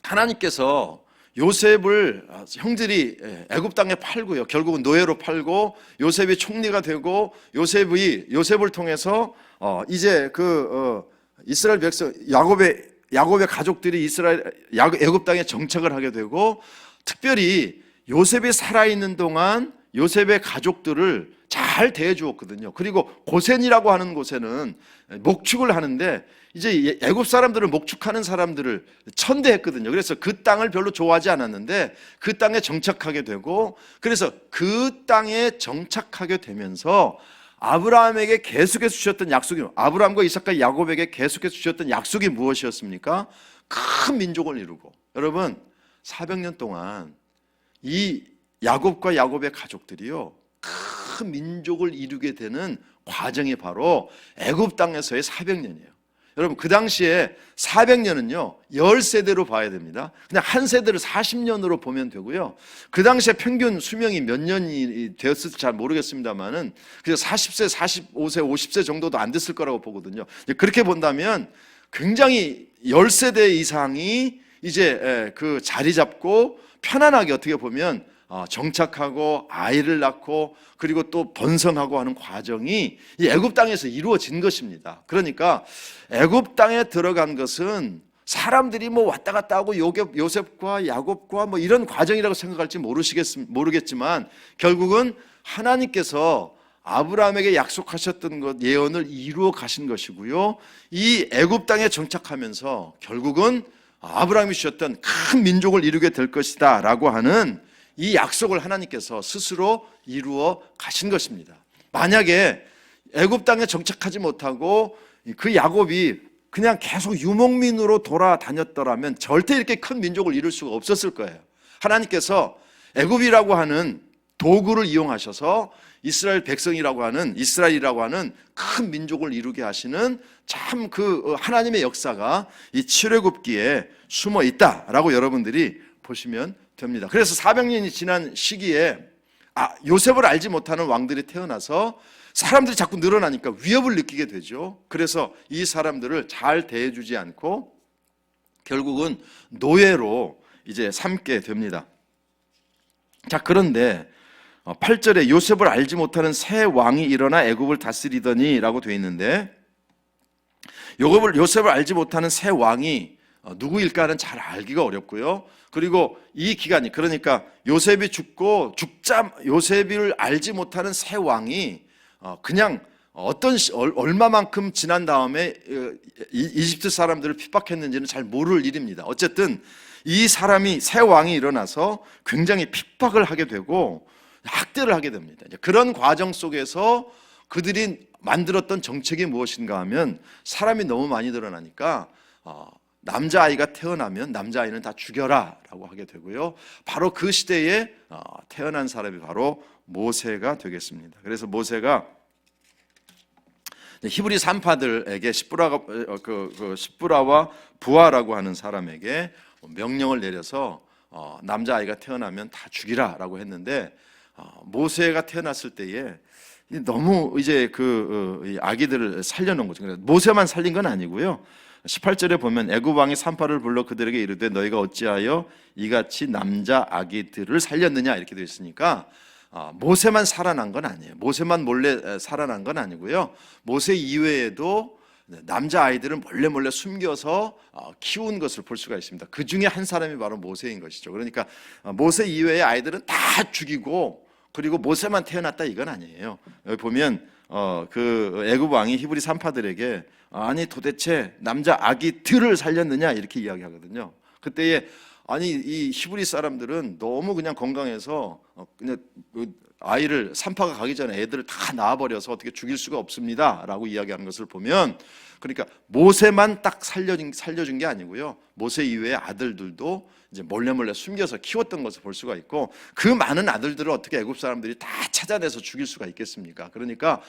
하나님께서 요셉을 형들이 애굽 땅에 팔고요. 결국은 노예로 팔고 요셉이 총리가 되고 요셉을 통해서 이제 이스라엘 백성 야곱의 가족들이 애굽 땅에 정착을 하게 되고 특별히 요셉이 살아있는 동안 요셉의 가족들을 잘 대해 주었거든요. 그리고 고센이라고 하는 곳에는 목축을 하는데 이제 애굽 사람들은 목축하는 사람들을 천대했거든요. 그래서 그 땅을 별로 좋아하지 않았는데 그 땅에 정착하게 되고 그래서 그 땅에 정착하게 되면서 아브라함에게 계속해서 주셨던 약속이 아브라함과 이삭과 야곱에게 계속해서 주셨던 약속이 무엇이었습니까? 큰 민족을 이루고 여러분 400년 동안 이 야곱과 야곱의 가족들이요 큰 민족을 이루게 되는 과정이 바로 애굽 땅에서의 400년이에요. 여러분 그 당시에 400년은요 10세대로 봐야 됩니다. 그냥 한 세대를 40년으로 보면 되고요. 그 당시에 평균 수명이 몇 년이 되었을지 잘 모르겠습니다만은 그래서 40세, 45세, 50세 정도도 안 됐을 거라고 보거든요. 그렇게 본다면 굉장히 10세대 이상이 이제 그 자리 잡고 편안하게 어떻게 보면 정착하고 아이를 낳고 그리고 또 번성하고 하는 과정이 이 애굽 땅에서 이루어진 것입니다. 그러니까 애굽 땅에 들어간 것은 사람들이 뭐 왔다 갔다 하고 요셉과 야곱과 뭐 이런 과정이라고 생각할지 모르겠지만 결국은 하나님께서 아브라함에게 약속하셨던 것 예언을 이루어 가신 것이고요. 이 애굽 땅에 정착하면서 결국은 아브라함이 주셨던 큰 민족을 이루게 될 것이다 라고 하는 이 약속을 하나님께서 스스로 이루어 가신 것입니다. 만약에 애굽 땅에 정착하지 못하고 그 야곱이 그냥 계속 유목민으로 돌아다녔더라면 절대 이렇게 큰 민족을 이룰 수가 없었을 거예요. 하나님께서 애굽이라고 하는 도구를 이용하셔서 이스라엘이라고 하는 큰 민족을 이루게 하시는 참 그 하나님의 역사가 이 출애굽기에 숨어 있다라고 여러분들이 보시면 됩니다. 그래서 400년이 지난 시기에 요셉을 알지 못하는 왕들이 태어나서 사람들이 자꾸 늘어나니까 위협을 느끼게 되죠. 그래서 이 사람들을 잘 대해주지 않고 결국은 노예로 이제 삼게 됩니다. 자, 그런데 8절에 요셉을 알지 못하는 새 왕이 일어나 애굽을 다스리더니 라고 되어 있는데, 요셉을 알지 못하는 새 왕이 누구일까는 잘 알기가 어렵고요. 그리고 이 기간이, 그러니까 요셉이 죽고 요셉을 알지 못하는 새 왕이 그냥 얼마만큼 지난 다음에 이집트 사람들을 핍박했는지는 잘 모를 일입니다. 어쨌든 이 사람이, 새 왕이 일어나서 굉장히 핍박을 하게 되고 학대를 하게 됩니다. 그런 과정 속에서 그들이 만들었던 정책이 무엇인가 하면, 사람이 너무 많이 늘어나니까 남자아이가 태어나면 남자아이는 다 죽여라 라고 하게 되고요. 바로 그 시대에 태어난 사람이 바로 모세가 되겠습니다. 그래서 모세가 히브리 산파들에게 십부라와 부하라고 하는 사람에게 명령을 내려서 남자아이가 태어나면 다 죽이라 라고 했는데, 모세가 태어났을 때에 너무 이제 이 아기들을 살려놓은 거죠. 모세만 살린 건 아니고요. 18절에 보면 애굽 왕이 산파를 불러 그들에게 이르되 너희가 어찌하여 이같이 남자 아기들을 살렸느냐 이렇게 되어 있으니까 모세만 살아난 건 아니에요. 모세만 몰래 살아난 건 아니고요. 모세 이외에도 남자 아이들은 몰래 숨겨서 키운 것을 볼 수가 있습니다. 그 중에 한 사람이 바로 모세인 것이죠. 그러니까 모세 이외의 아이들은 다 죽이고, 그리고 모세만 태어났다 이건 아니에요. 여기 보면 그 애굽 왕이 히브리 산파들에게 아니 도대체 남자 아기들을 살렸느냐 이렇게 이야기하거든요. 그때에 아니 이 히브리 사람들은 너무 그냥 건강해서 그냥 아이를, 산파가 가기 전에 애들을 다 낳아버려서 어떻게 죽일 수가 없습니다 라고 이야기하는 것을 보면, 그러니까 모세만 딱 살려준 게 아니고요, 모세 이외의 아들들도 이제 몰래 숨겨서 키웠던 것을 볼 수가 있고, 그 많은 아들들을 어떻게 애굽 사람들이 다 찾아내서 죽일 수가 있겠습니까? 그러니까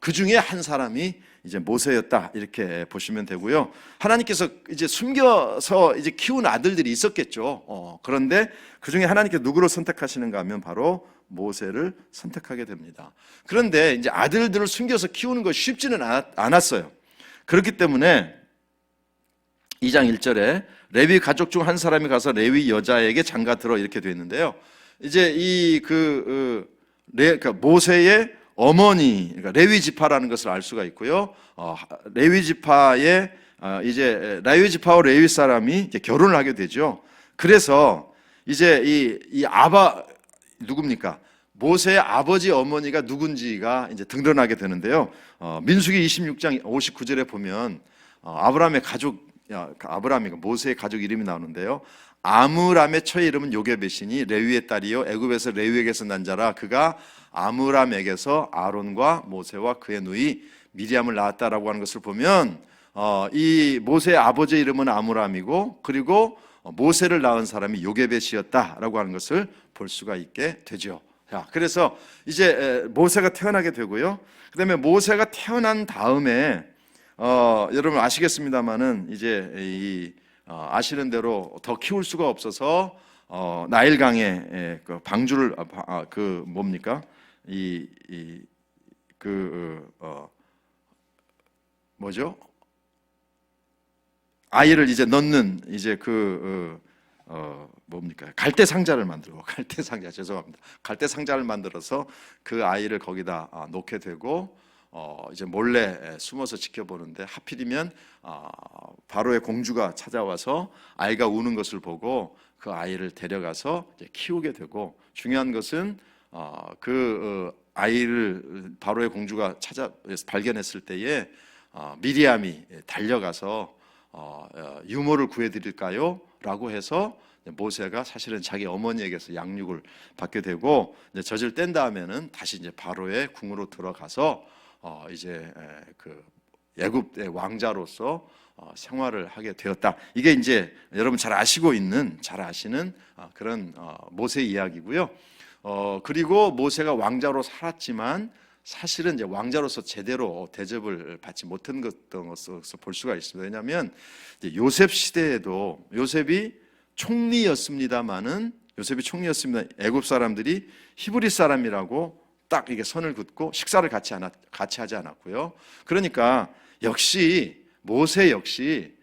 그 중에 한 사람이 이제 모세였다 이렇게 보시면 되고요. 하나님께서 이제 숨겨서 이제 키운 아들들이 있었겠죠. 그런데 그 중에 하나님께서 누구를 선택하시는가 하면 바로 모세를 선택하게 됩니다. 그런데 이제 아들들을 숨겨서 키우는 것이 쉽지는 않았어요. 그렇기 때문에 2장 1절에 레위 가족 중 한 사람이 가서 레위 여자에게 장가들어 이렇게 되어 있는데요. 이제 그러니까 모세의 어머니, 그러니까 레위 지파라는 것을 알 수가 있고요. 레위 지파의 이제 레위 지파와 레위 사람이 이제 결혼을 하게 되죠. 그래서 이제 이 누굽니까? 모세의 아버지 어머니가 누군지가 이제 드러나게 되는데요. 민수기 26장 59절에 보면 아브라함의 가족, 모세의 가족 이름이 나오는데요. 아므람의 처의 이름은 요게벳이니 레위의 딸이요 애굽에서 레위에게서 난 자라. 그가 아므람에게서 아론과 모세와 그의 누이 미리암을 낳았다라고 하는 것을 보면 이 모세의 아버지의 이름은 아므람이고, 그리고 모세를 낳은 사람이 요게벳이었다라고 하는 것을 볼 수가 있게 되죠. 그래서 이제 모세가 태어나게 되고요. 그다음에 모세가 태어난 다음에 여러분 아시겠습니다만은 이제 아시는 대로 더 키울 수가 없어서 나일강에 그 방주를 뭡니까? 뭐죠? 아이를 이제 넣는 이제 뭡니까? 갈대 상자를 만들고, 갈대 상자, 죄송합니다. 갈대 상자를 만들어서 그 아이를 거기다 놓게 되고, 이제 몰래 숨어서 지켜보는데 하필이면 바로의 공주가 찾아와서 아이가 우는 것을 보고 그 아이를 데려가서 이제 키우게 되고, 중요한 것은 그 아이를 바로의 공주가 발견했을 때에 미리암이 달려가서 유모를 구해드릴까요? 라고 해서 모세가 사실은 자기 어머니에게서 양육을 받게 되고, 이제 젖을 뗀 다음에는 다시 이제 바로의 궁으로 들어가서 이제 그 애굽의 왕자로서 생활을 하게 되었다. 이게 이제 여러분 잘 아시는 그런 모세 이야기고요. 그리고 모세가 왕자로 살았지만 사실은 이제 왕자로서 제대로 대접을 받지 못한 것으로 볼 수가 있습니다. 왜냐하면 요셉 시대에도 요셉이 총리였습니다. 애굽 사람들이 히브리 사람이라고 딱 이게 선을 긋고 식사를 같이 하지 않았고요. 그러니까 모세 역시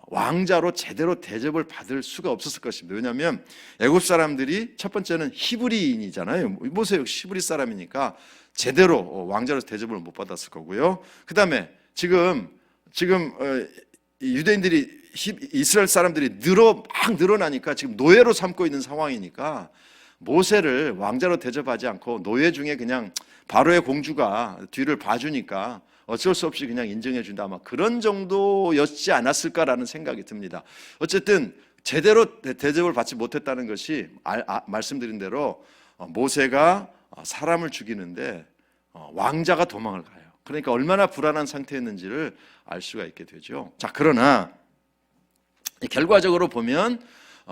왕자로 제대로 대접을 받을 수가 없었을 것입니다. 왜냐하면 애굽 사람들이 첫 번째는 히브리인이잖아요. 모세 역시 히브리 사람이니까 제대로 왕자로서 대접을 못 받았을 거고요. 그 다음에 지금 유대인들이 이스라엘 사람들이 막 늘어나니까 지금 노예로 삼고 있는 상황이니까 모세를 왕자로 대접하지 않고 노예 중에 그냥 바로의 공주가 뒤를 봐주니까 어쩔 수 없이 그냥 인정해준다, 아마 그런 정도였지 않았을까라는 생각이 듭니다. 어쨌든 제대로 대접을 받지 못했다는 것이 말씀드린 대로 모세가 사람을 죽이는데 왕자가 도망을 가요. 그러니까 얼마나 불안한 상태였는지를 알 수가 있게 되죠. 자, 그러나 결과적으로 보면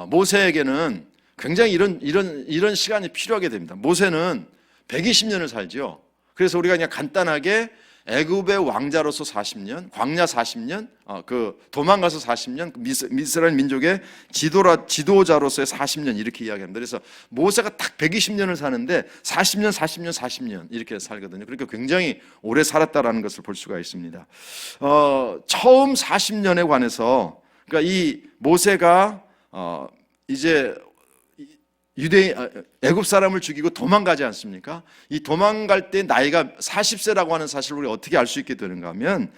모세에게는 굉장히 이런 시간이 필요하게 됩니다. 모세는 120년을 살죠. 그래서 우리가 그냥 간단하게 애굽의 왕자로서 40년, 광야 40년, 도망가서 40년, 이스라엘 민족의 지도자로서의 40년 이렇게 이야기합니다. 그래서 모세가 딱 120년을 사는데 40년 이렇게 살거든요. 그러니까 굉장히 오래 살았다라는 것을 볼 수가 있습니다. 처음 40년에 관해서, 그러니까 이 모세가 이제 애굽 사람을 죽이고 도망가지 않습니까? 이 도망갈 때 나이가 40세라고 하는 사실을 우리가 어떻게 알 수 있게 되는가 하면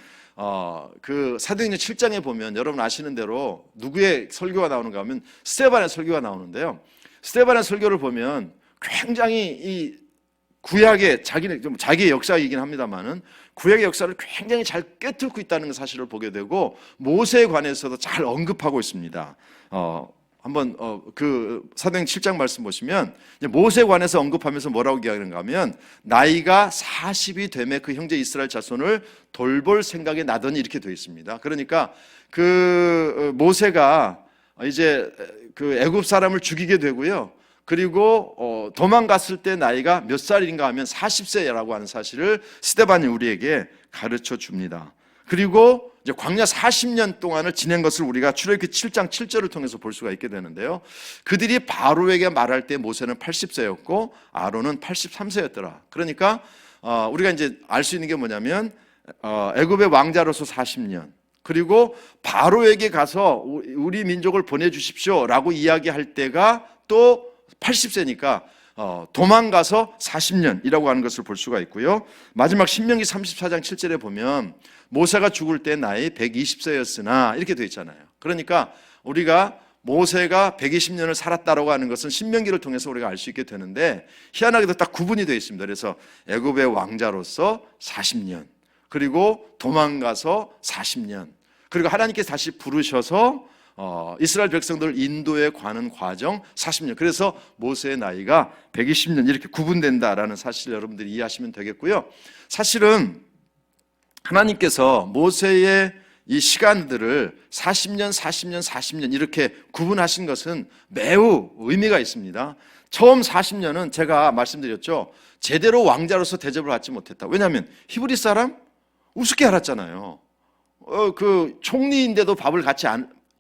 그 사도행전 7장에 보면 여러분 아시는 대로 누구의 설교가 나오는가 하면 스데반의 설교가 나오는데요. 스데반의 설교를 보면 굉장히 이 구약의 자기의 역사이긴 합니다만은 구약의 역사를 굉장히 잘 꿰뚫고 있다는 사실을 보게 되고 모세에 관해서도 잘 언급하고 있습니다. 한번 그 사도행 7장 말씀 보시면 모세에 관해서 언급하면서 뭐라고 이야기하는가 하면 나이가 40이 되매 그 형제 이스라엘 자손을 돌볼 생각이 나더니 이렇게 되어 있습니다. 그러니까 그 모세가 이제 그 애굽 사람을 죽이게 되고요. 그리고 도망갔을 때 나이가 몇 살인가 하면 40세라고 하는 사실을 스데반이 우리에게 가르쳐 줍니다. 그리고 이제 광야 40년 동안을 지낸 것을 우리가 출애굽기 7장 7절을 통해서 볼 수가 있게 되는데요. 그들이 바로에게 말할 때 모세는 80세였고 아론은 83세였더라. 그러니까 우리가 이제 알 수 있는 게 뭐냐면 애굽의 왕자로서 40년, 그리고 바로에게 가서 우리 민족을 보내주십시오라고 이야기할 때가 또 80세니까 도망가서 40년이라고 하는 것을 볼 수가 있고요. 마지막 신명기 34장 7절에 보면 모세가 죽을 때 나이 120세였으나 이렇게 되어 있잖아요. 그러니까 우리가 모세가 120년을 살았다라고 하는 것은 신명기를 통해서 우리가 알 수 있게 되는데 희한하게도 딱 구분이 되어 있습니다. 그래서 애굽의 왕자로서 40년, 그리고 도망가서 40년, 그리고 하나님께서 다시 부르셔서 이스라엘 백성들을 인도에 가는 과정 40년. 그래서 모세의 나이가 120년 이렇게 구분된다라는 사실을 여러분들이 이해하시면 되겠고요. 사실은 하나님께서 모세의 이 시간들을 40년 이렇게 구분하신 것은 매우 의미가 있습니다. 처음 40년은 제가 말씀드렸죠. 제대로 왕자로서 대접을 받지 못했다. 왜냐하면 히브리 사람 우습게 알았잖아요. 그 총리인데도 밥을 같이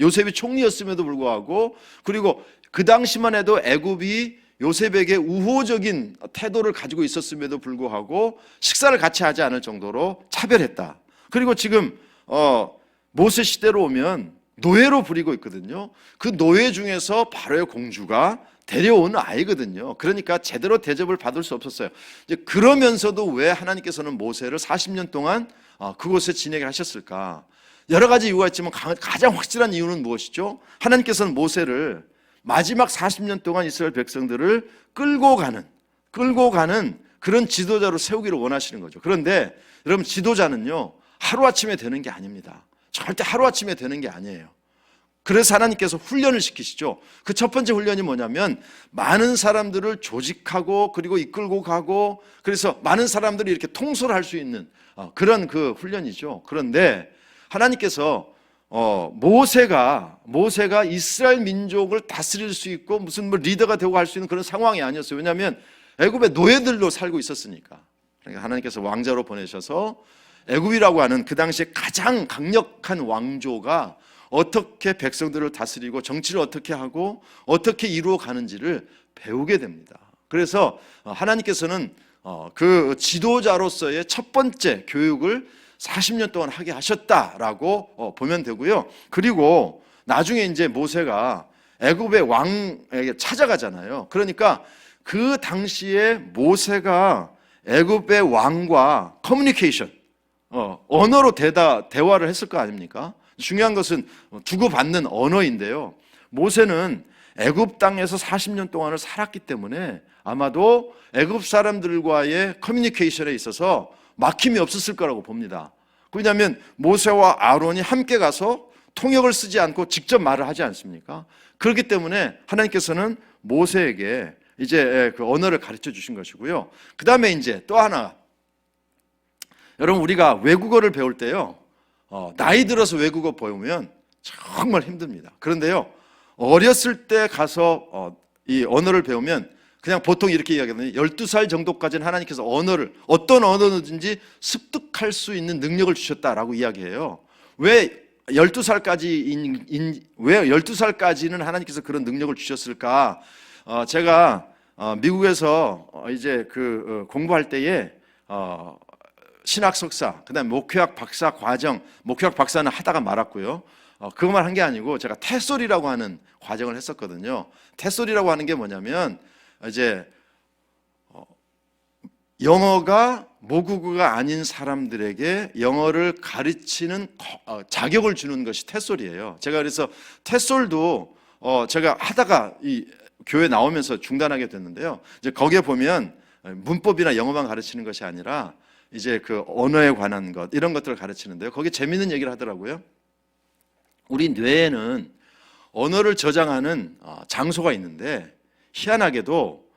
요셉이 총리였음에도 불구하고, 그리고 그 당시만 해도 애굽이 요셉에게 우호적인 태도를 가지고 있었음에도 불구하고 식사를 같이 하지 않을 정도로 차별했다. 그리고 지금 모세 시대로 오면 노예로 부리고 있거든요. 그 노예 중에서 바로의 공주가 데려온 아이거든요. 그러니까 제대로 대접을 받을 수 없었어요. 이제 그러면서도 왜 하나님께서는 모세를 40년 동안 그곳에 지내게 하셨을까? 여러 가지 이유가 있지만 가장 확실한 이유는 무엇이죠? 하나님께서는 모세를 마지막 40년 동안 이스라엘 백성들을 끌고 가는 그런 지도자로 세우기를 원하시는 거죠. 그런데 여러분, 지도자는요 하루아침에 되는 게 아닙니다. 절대 하루아침에 되는 게 아니에요. 그래서 하나님께서 훈련을 시키시죠. 그 첫 번째 훈련이 뭐냐면 많은 사람들을 조직하고 그리고 이끌고 가고, 그래서 많은 사람들이 이렇게 통솔할 수 있는 그런 그 훈련이죠. 그런데 하나님께서 모세가 이스라엘 민족을 다스릴 수 있고 무슨 뭐 리더가 되고 할 수 있는 그런 상황이 아니었어요. 왜냐하면 애굽의 노예들로 살고 있었으니까. 그러니까 하나님께서 왕자로 보내셔서 애굽이라고 하는 그 당시에 가장 강력한 왕조가 어떻게 백성들을 다스리고 정치를 어떻게 하고 어떻게 이루어 가는지를 배우게 됩니다. 그래서 하나님께서는 그 지도자로서의 첫 번째 교육을 40년 동안 하게 하셨다라고 보면 되고요. 그리고 나중에 이제 모세가 애굽의 왕에게 찾아가잖아요. 그러니까 그 당시에 모세가 애굽의 왕과 커뮤니케이션, 언어로 대화를 했을 거 아닙니까? 중요한 것은 주고받는 언어인데요. 모세는 애굽 땅에서 40년 동안을 살았기 때문에 아마도 애굽 사람들과의 커뮤니케이션에 있어서 막힘이 없었을 거라고 봅니다. 왜냐하면 모세와 아론이 함께 가서 통역을 쓰지 않고 직접 말을 하지 않습니까? 그렇기 때문에 하나님께서는 모세에게 이제 그 언어를 가르쳐 주신 것이고요. 그 다음에 이제 또 하나, 여러분 우리가 외국어를 배울 때요, 나이 들어서 외국어 배우면 정말 힘듭니다. 그런데요, 어렸을 때 가서 이 언어를 배우면 그냥 보통 이렇게 이야기하거든요. 12살 정도까지는 하나님께서 언어를 어떤 언어든지 습득할 수 있는 능력을 주셨다라고 이야기해요. 왜 12살까지는 하나님께서 그런 능력을 주셨을까? 제가 미국에서 이제 그 공부할 때에 신학 석사, 그다음에 목회학 박사 과정, 목회학 박사는 하다가 말았고요. 그것만 한 게 아니고 제가 테솔이라고 하는 과정을 했었거든요. 테솔이라고 하는 게 뭐냐면 이제 영어가 모국어가 아닌 사람들에게 영어를 가르치는 자격을 주는 것이 테솔이에요. 제가 그래서 테솔도 제가 하다가 이 교회 나오면서 중단하게 됐는데요. 이제 거기에 보면 문법이나 영어만 가르치는 것이 아니라 이제 그 언어에 관한 것, 이런 것들을 가르치는데요. 거기 재미있는 얘기를 하더라고요. 우리 뇌에는 언어를 저장하는 장소가 있는데 희한하게도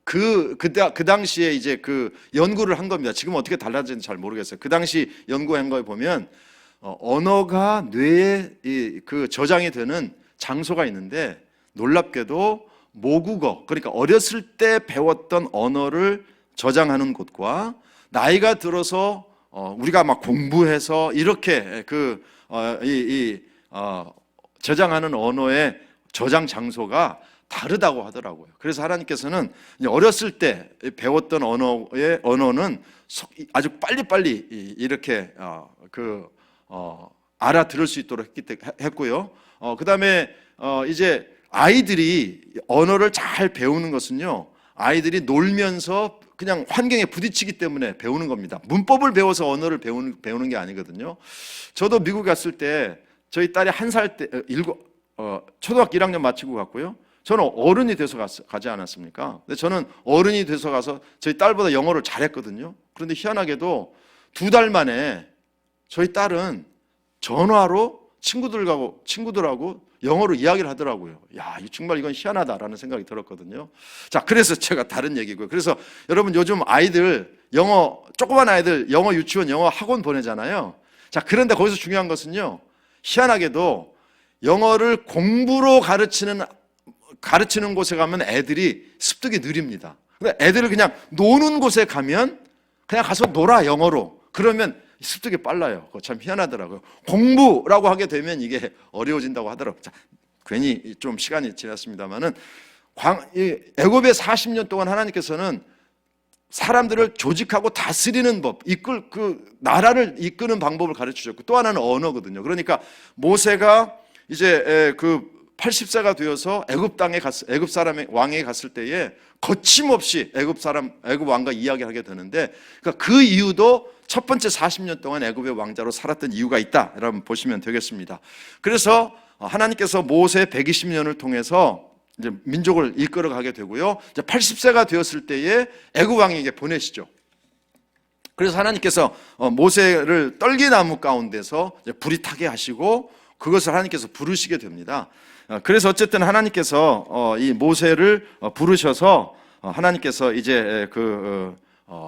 그 당시에 이제 그 연구를 한 겁니다. 지금 어떻게 달라졌는지 잘 모르겠어요. 그 당시 연구한 거에 보면 언어가 뇌에 그 저장이 되는 장소가 있는데 놀랍게도 모국어, 그러니까 어렸을 때 배웠던 언어를 저장하는 곳과 나이가 들어서 우리가 막 공부해서 이렇게 저장하는 언어의 저장 장소가 다르다고 하더라고요. 그래서 하나님께서는 어렸을 때 배웠던 언어는 아주 빨리빨리 이렇게 알아들을 수 있도록 했고요. 그 다음에 이제 아이들이 언어를 잘 배우는 것은요, 아이들이 놀면서 그냥 환경에 부딪히기 때문에 배우는 겁니다. 문법을 배워서 언어를 배우는 게 아니거든요. 저도 미국 갔을 때 저희 딸이 1살 때, 초등학교 1학년 마치고 갔고요. 저는 어른이 돼서 가지 않았습니까? 근데 저는 어른이 돼서 가서 저희 딸보다 영어를 잘했거든요. 그런데 희한하게도 2달 만에 저희 딸은 전화로 친구들하고 영어로 이야기를 하더라고요. 야, 정말 이건 희한하다라는 생각이 들었거든요. 자, 그래서 제가 다른 얘기고요. 그래서 여러분 요즘 아이들 조그만 아이들 영어 유치원, 영어 학원 보내잖아요. 자, 그런데 거기서 중요한 것은요, 희한하게도 영어를 공부로 가르치는 곳에 가면 애들이 습득이 느립니다. 근데 애들을 그냥 노는 곳에 가면 그냥 가서 놀아, 영어로. 그러면 습득이 빨라요. 그거 참 희한하더라고요. 공부라고 하게 되면 이게 어려워진다고 하더라고요. 자, 괜히 좀 시간이 지났습니다만은 애굽에 40년 동안 하나님께서는 사람들을 조직하고 다스리는 법, 나라를 이끄는 방법을 가르쳐 주셨고, 또 하나는 언어거든요. 그러니까 모세가 이제 80세가 되어서 애굽 사람의 왕에 갔을 때에 거침없이 애굽 왕과 이야기하게 되는데, 그러니까 그 이유도 첫 번째 40년 동안 애굽의 왕자로 살았던 이유가 있다, 여러분 보시면 되겠습니다. 그래서 하나님께서 모세 120년을 통해서 이제 민족을 이끌어 가게 되고요. 이제 80세가 되었을 때에 애굽 왕에게 보내시죠. 그래서 하나님께서 모세를 떨기나무 가운데서 불이 타게 하시고 그것을 하나님께서 부르시게 됩니다. 그래서 어쨌든 하나님께서 이 모세를 부르셔서 하나님께서 이제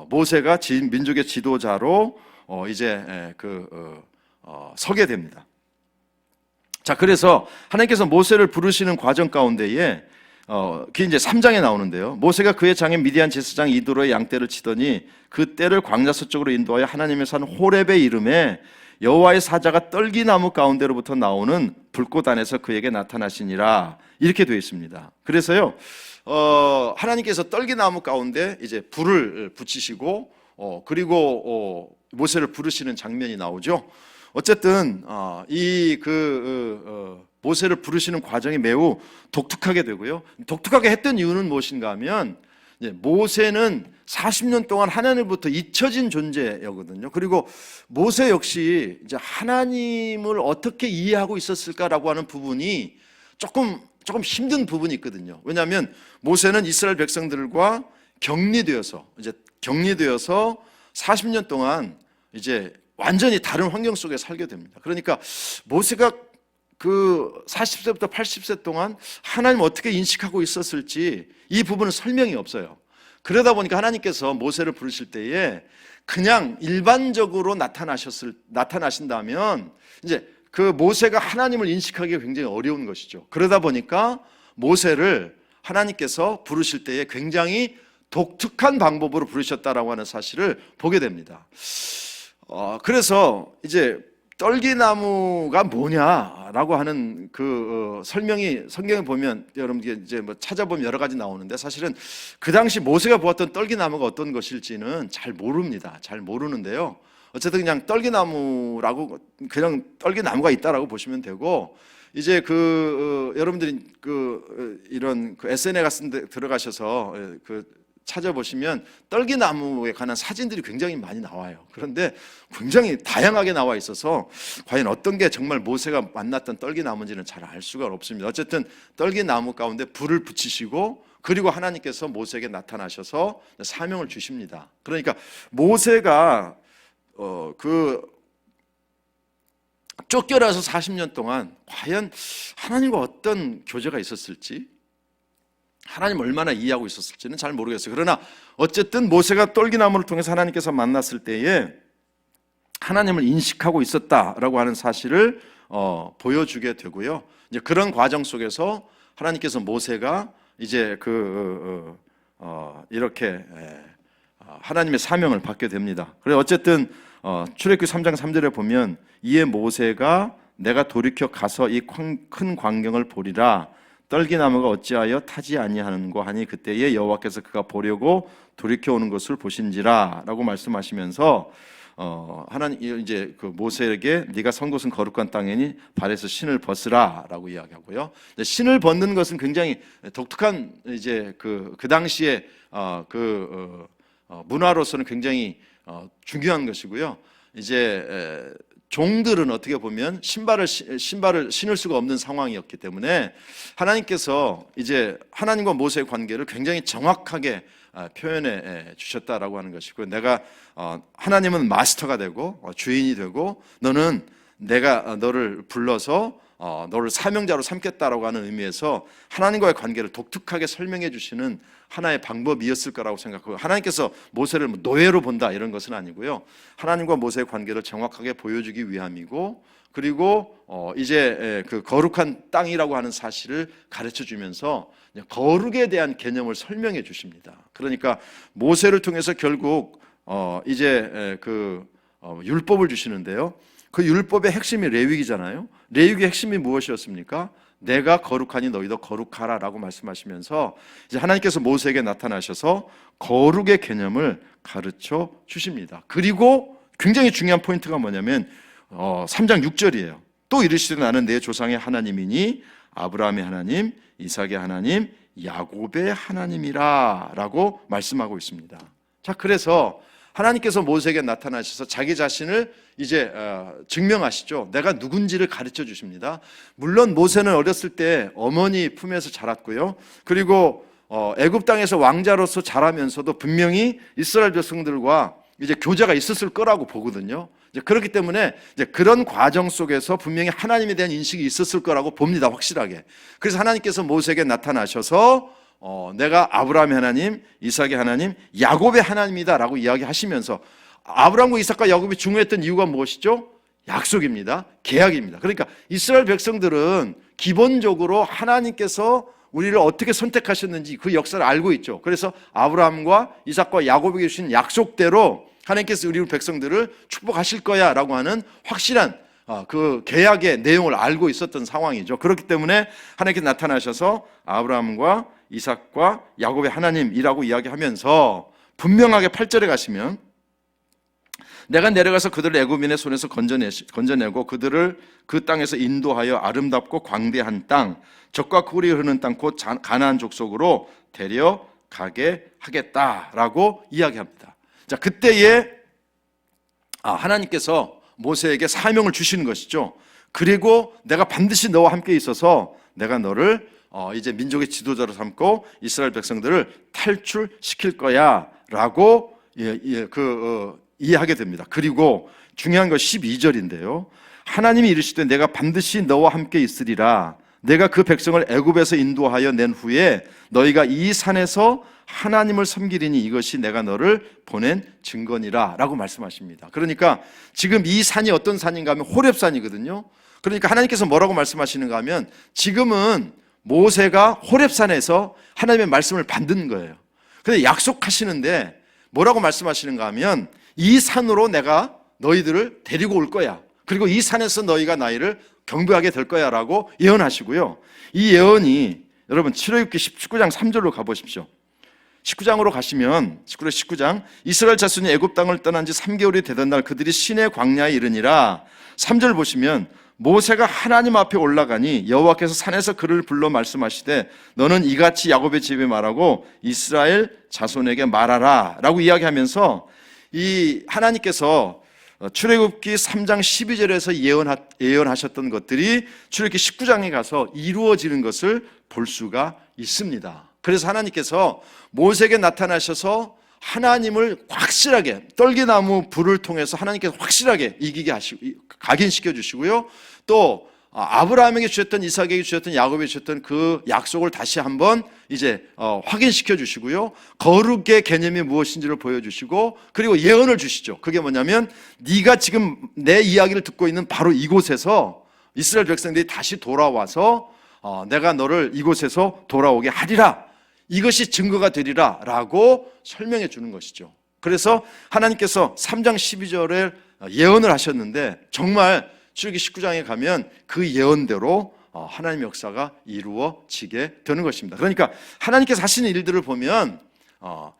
모세가 민족의 지도자로 이제 서게 됩니다. 자, 그래서 하나님께서 모세를 부르시는 과정 가운데에 그게 이제 3장에 나오는데요. 모세가 그의 장인 미디안 제사장 이도로의 양떼를 치더니 그 떼를 광야 서쪽으로 인도하여 하나님의 산 호렙의 이름에 여호와의 사자가 떨기나무 가운데로부터 나오는 불꽃 안에서 그에게 나타나시니라, 이렇게 되어 있습니다. 그래서요, 하나님께서 떨기나무 가운데 이제 불을 붙이시고 그리고 모세를 부르시는 장면이 나오죠. 어쨌든 모세를 부르시는 과정이 매우 독특하게 되고요. 독특하게 했던 이유는 무엇인가 하면, 모세는 40년 동안 하나님으로부터 잊혀진 존재였거든요. 그리고 모세 역시 이제 하나님을 어떻게 이해하고 있었을까라고 하는 부분이 조금 힘든 부분이 있거든요. 왜냐하면 모세는 이스라엘 백성들과 격리되어서 40년 동안 이제 완전히 다른 환경 속에 살게 됩니다. 그러니까 모세가 그 40세부터 80세 동안 하나님 어떻게 인식하고 있었을지 이 부분은 설명이 없어요. 그러다 보니까 하나님께서 모세를 부르실 때에 그냥 일반적으로 나타나신다면 이제 그 모세가 하나님을 인식하기가 굉장히 어려운 것이죠. 그러다 보니까 모세를 하나님께서 부르실 때에 굉장히 독특한 방법으로 부르셨다라고 하는 사실을 보게 됩니다. 그래서 이제 떨기나무가 뭐냐라고 하는 설명이 성경에 보면 여러분 이제 뭐 찾아보면 여러 가지 나오는데, 사실은 그 당시 모세가 보았던 떨기나무가 어떤 것일지는 잘 모릅니다. 잘 모르는데요. 어쨌든 그냥 떨기나무라고, 그냥 떨기나무가 있다라고 보시면 되고, 이제 여러분들이 이런 SNS 같은 데 들어가셔서 찾아보시면 떨기나무에 관한 사진들이 굉장히 많이 나와요. 그런데 굉장히 다양하게 나와 있어서 과연 어떤 게 정말 모세가 만났던 떨기나무인지는 잘 알 수가 없습니다. 어쨌든 떨기나무 가운데 불을 붙이시고 그리고 하나님께서 모세에게 나타나셔서 사명을 주십니다. 그러니까 모세가 쫓겨나서 40년 동안 과연 하나님과 어떤 교제가 있었을지, 하나님 얼마나 이해하고 있었을지는 잘 모르겠어요. 그러나 어쨌든 모세가 떨기나무를 통해서 하나님께서 만났을 때에 하나님을 인식하고 있었다라고 하는 사실을 보여주게 되고요. 이제 그런 과정 속에서 하나님께서 모세가 이제 이렇게 하나님의 사명을 받게 됩니다. 그래서 어쨌든 출애굽기 3장 3절에 보면, 이에 모세가 내가 돌이켜 가서 이 큰 광경을 보리라, 떨기나무가 어찌하여 타지 아니하는고 하니 그때에 여호와께서 그가 보려고 돌이켜 오는 것을 보신지라라고 말씀하시면서 하나님 이제 모세에게 네가 선 곳은 거룩한 땅이니 발에서 신을 벗으라라고 이야기하고요. 신을 벗는 것은 굉장히 독특한 이제 그 당시에 문화로서는 굉장히 중요한 것이고요. 이제 종들은 어떻게 보면 신발을 신을 수가 없는 상황이었기 때문에 하나님께서 이제 하나님과 모세의 관계를 굉장히 정확하게 표현해 주셨다라고 하는 것이고, 내가 하나님은 마스터가 되고 주인이 되고 너는 내가 너를 불러서 너를 사명자로 삼겠다라고 하는 의미에서 하나님과의 관계를 독특하게 설명해 주시는 하나의 방법이었을 거라고 생각하고, 하나님께서 모세를 노예로 본다 이런 것은 아니고요. 하나님과 모세의 관계를 정확하게 보여주기 위함이고, 그리고 이제 그 거룩한 땅이라고 하는 사실을 가르쳐 주면서 거룩에 대한 개념을 설명해 주십니다. 그러니까 모세를 통해서 결국 이제 율법을 주시는데요. 그 율법의 핵심이 레위기잖아요. 레위기의 핵심이 무엇이었습니까? 내가 거룩하니 너희도 거룩하라 라고 말씀하시면서 이제 하나님께서 모세에게 나타나셔서 거룩의 개념을 가르쳐 주십니다. 그리고 굉장히 중요한 포인트가 뭐냐면 3장 6절이에요. 또 이르시되 나는 내 조상의 하나님이니 아브라함의 하나님, 이삭의 하나님, 야곱의 하나님이라 라고 말씀하고 있습니다. 자, 그래서 하나님께서 모세에게 나타나셔서 자기 자신을 이제 증명하시죠. 내가 누군지를 가르쳐 주십니다. 물론 모세는 어렸을 때 어머니 품에서 자랐고요. 그리고 애굽 땅에서 왕자로서 자라면서도 분명히 이스라엘 백성들과 이제 교제가 있었을 거라고 보거든요. 이제 그렇기 때문에 이제 그런 과정 속에서 분명히 하나님에 대한 인식이 있었을 거라고 봅니다. 확실하게. 그래서 하나님께서 모세에게 나타나셔서 내가 아브라함의 하나님, 이삭의 하나님, 야곱의 하나님이다 라고 이야기하시면서, 아브라함과 이삭과 야곱이 중요했던 이유가 무엇이죠? 약속입니다. 계약입니다. 그러니까 이스라엘 백성들은 기본적으로 하나님께서 우리를 어떻게 선택하셨는지 그 역사를 알고 있죠. 그래서 아브라함과 이삭과 야곱에게 주신 약속대로 하나님께서 우리 백성들을 축복하실 거야 라고 하는 확실한 그 계약의 내용을 알고 있었던 상황이죠. 그렇기 때문에 하나님께서 나타나셔서 아브라함과 이삭과 야곱의 하나님이라고 이야기하면서 분명하게 8절에 가시면 내가 내려가서 그들을 애굽인의 손에서 건져내고 그들을 그 땅에서 인도하여 아름답고 광대한 땅, 젖과 꿀이 흐르는 땅 곧 가나안 족속으로 데려가게 하겠다라고 이야기합니다. 자, 그때에 하나님께서 모세에게 사명을 주시는 것이죠. 그리고 내가 반드시 너와 함께 있어서 내가 너를 이제 민족의 지도자로 삼고 이스라엘 백성들을 탈출시킬 거야라고 이해하게 됩니다. 그리고 중요한 것 12절인데요. 하나님이 이르시되 내가 반드시 너와 함께 있으리라. 내가 그 백성을 애굽에서 인도하여 낸 후에 너희가 이 산에서 하나님을 섬기리니 이것이 내가 너를 보낸 증거니라 라고 말씀하십니다. 그러니까 지금 이 산이 어떤 산인가 하면 호렙산이거든요. 그러니까 하나님께서 뭐라고 말씀하시는가 하면 지금은 모세가 호렙산에서 하나님의 말씀을 받는 거예요. 근데 약속하시는데 뭐라고 말씀하시는가 하면 이 산으로 내가 너희들을 데리고 올 거야. 그리고 이 산에서 너희가 나를 경배하게 될 거야 라고 예언하시고요. 이 예언이 여러분 출애굽기 19장 3절로 가보십시오. 19장으로 가시면 19장 이스라엘 자손이 애굽 땅을 떠난 지 3개월이 되던 날 그들이 시내 광야에 이르니라. 3절 보시면 모세가 하나님 앞에 올라가니 여호와께서 산에서 그를 불러 말씀하시되 너는 이같이 야곱의 집에 말하고 이스라엘 자손에게 말하라 라고 이야기하면서 이 하나님께서 출애굽기 3장 12절에서 예언하셨던 것들이 출애굽기 19장에 가서 이루어지는 것을 볼 수가 있습니다. 그래서 하나님께서 모세에게 나타나셔서 하나님을 확실하게 떨기나무 불을 통해서 하나님께서 확실하게 이기게 하시고 각인시켜 주시고요. 또 아브라함에게 주셨던 이삭에게 주셨던 야곱에게 주셨던 그 약속을 다시 한번 이제 확인시켜 주시고요. 거룩의 개념이 무엇인지를 보여주시고 그리고 예언을 주시죠. 그게 뭐냐면 네가 지금 내 이야기를 듣고 있는 바로 이곳에서 이스라엘 백성들이 다시 돌아와서 내가 너를 이곳에서 돌아오게 하리라. 이것이 증거가 되리라 라고 설명해 주는 것이죠. 그래서 하나님께서 3장 12절에 예언을 하셨는데 정말 출애굽기 19장에 가면 그 예언대로 하나님의 역사가 이루어지게 되는 것입니다. 그러니까 하나님께서 하시는 일들을 보면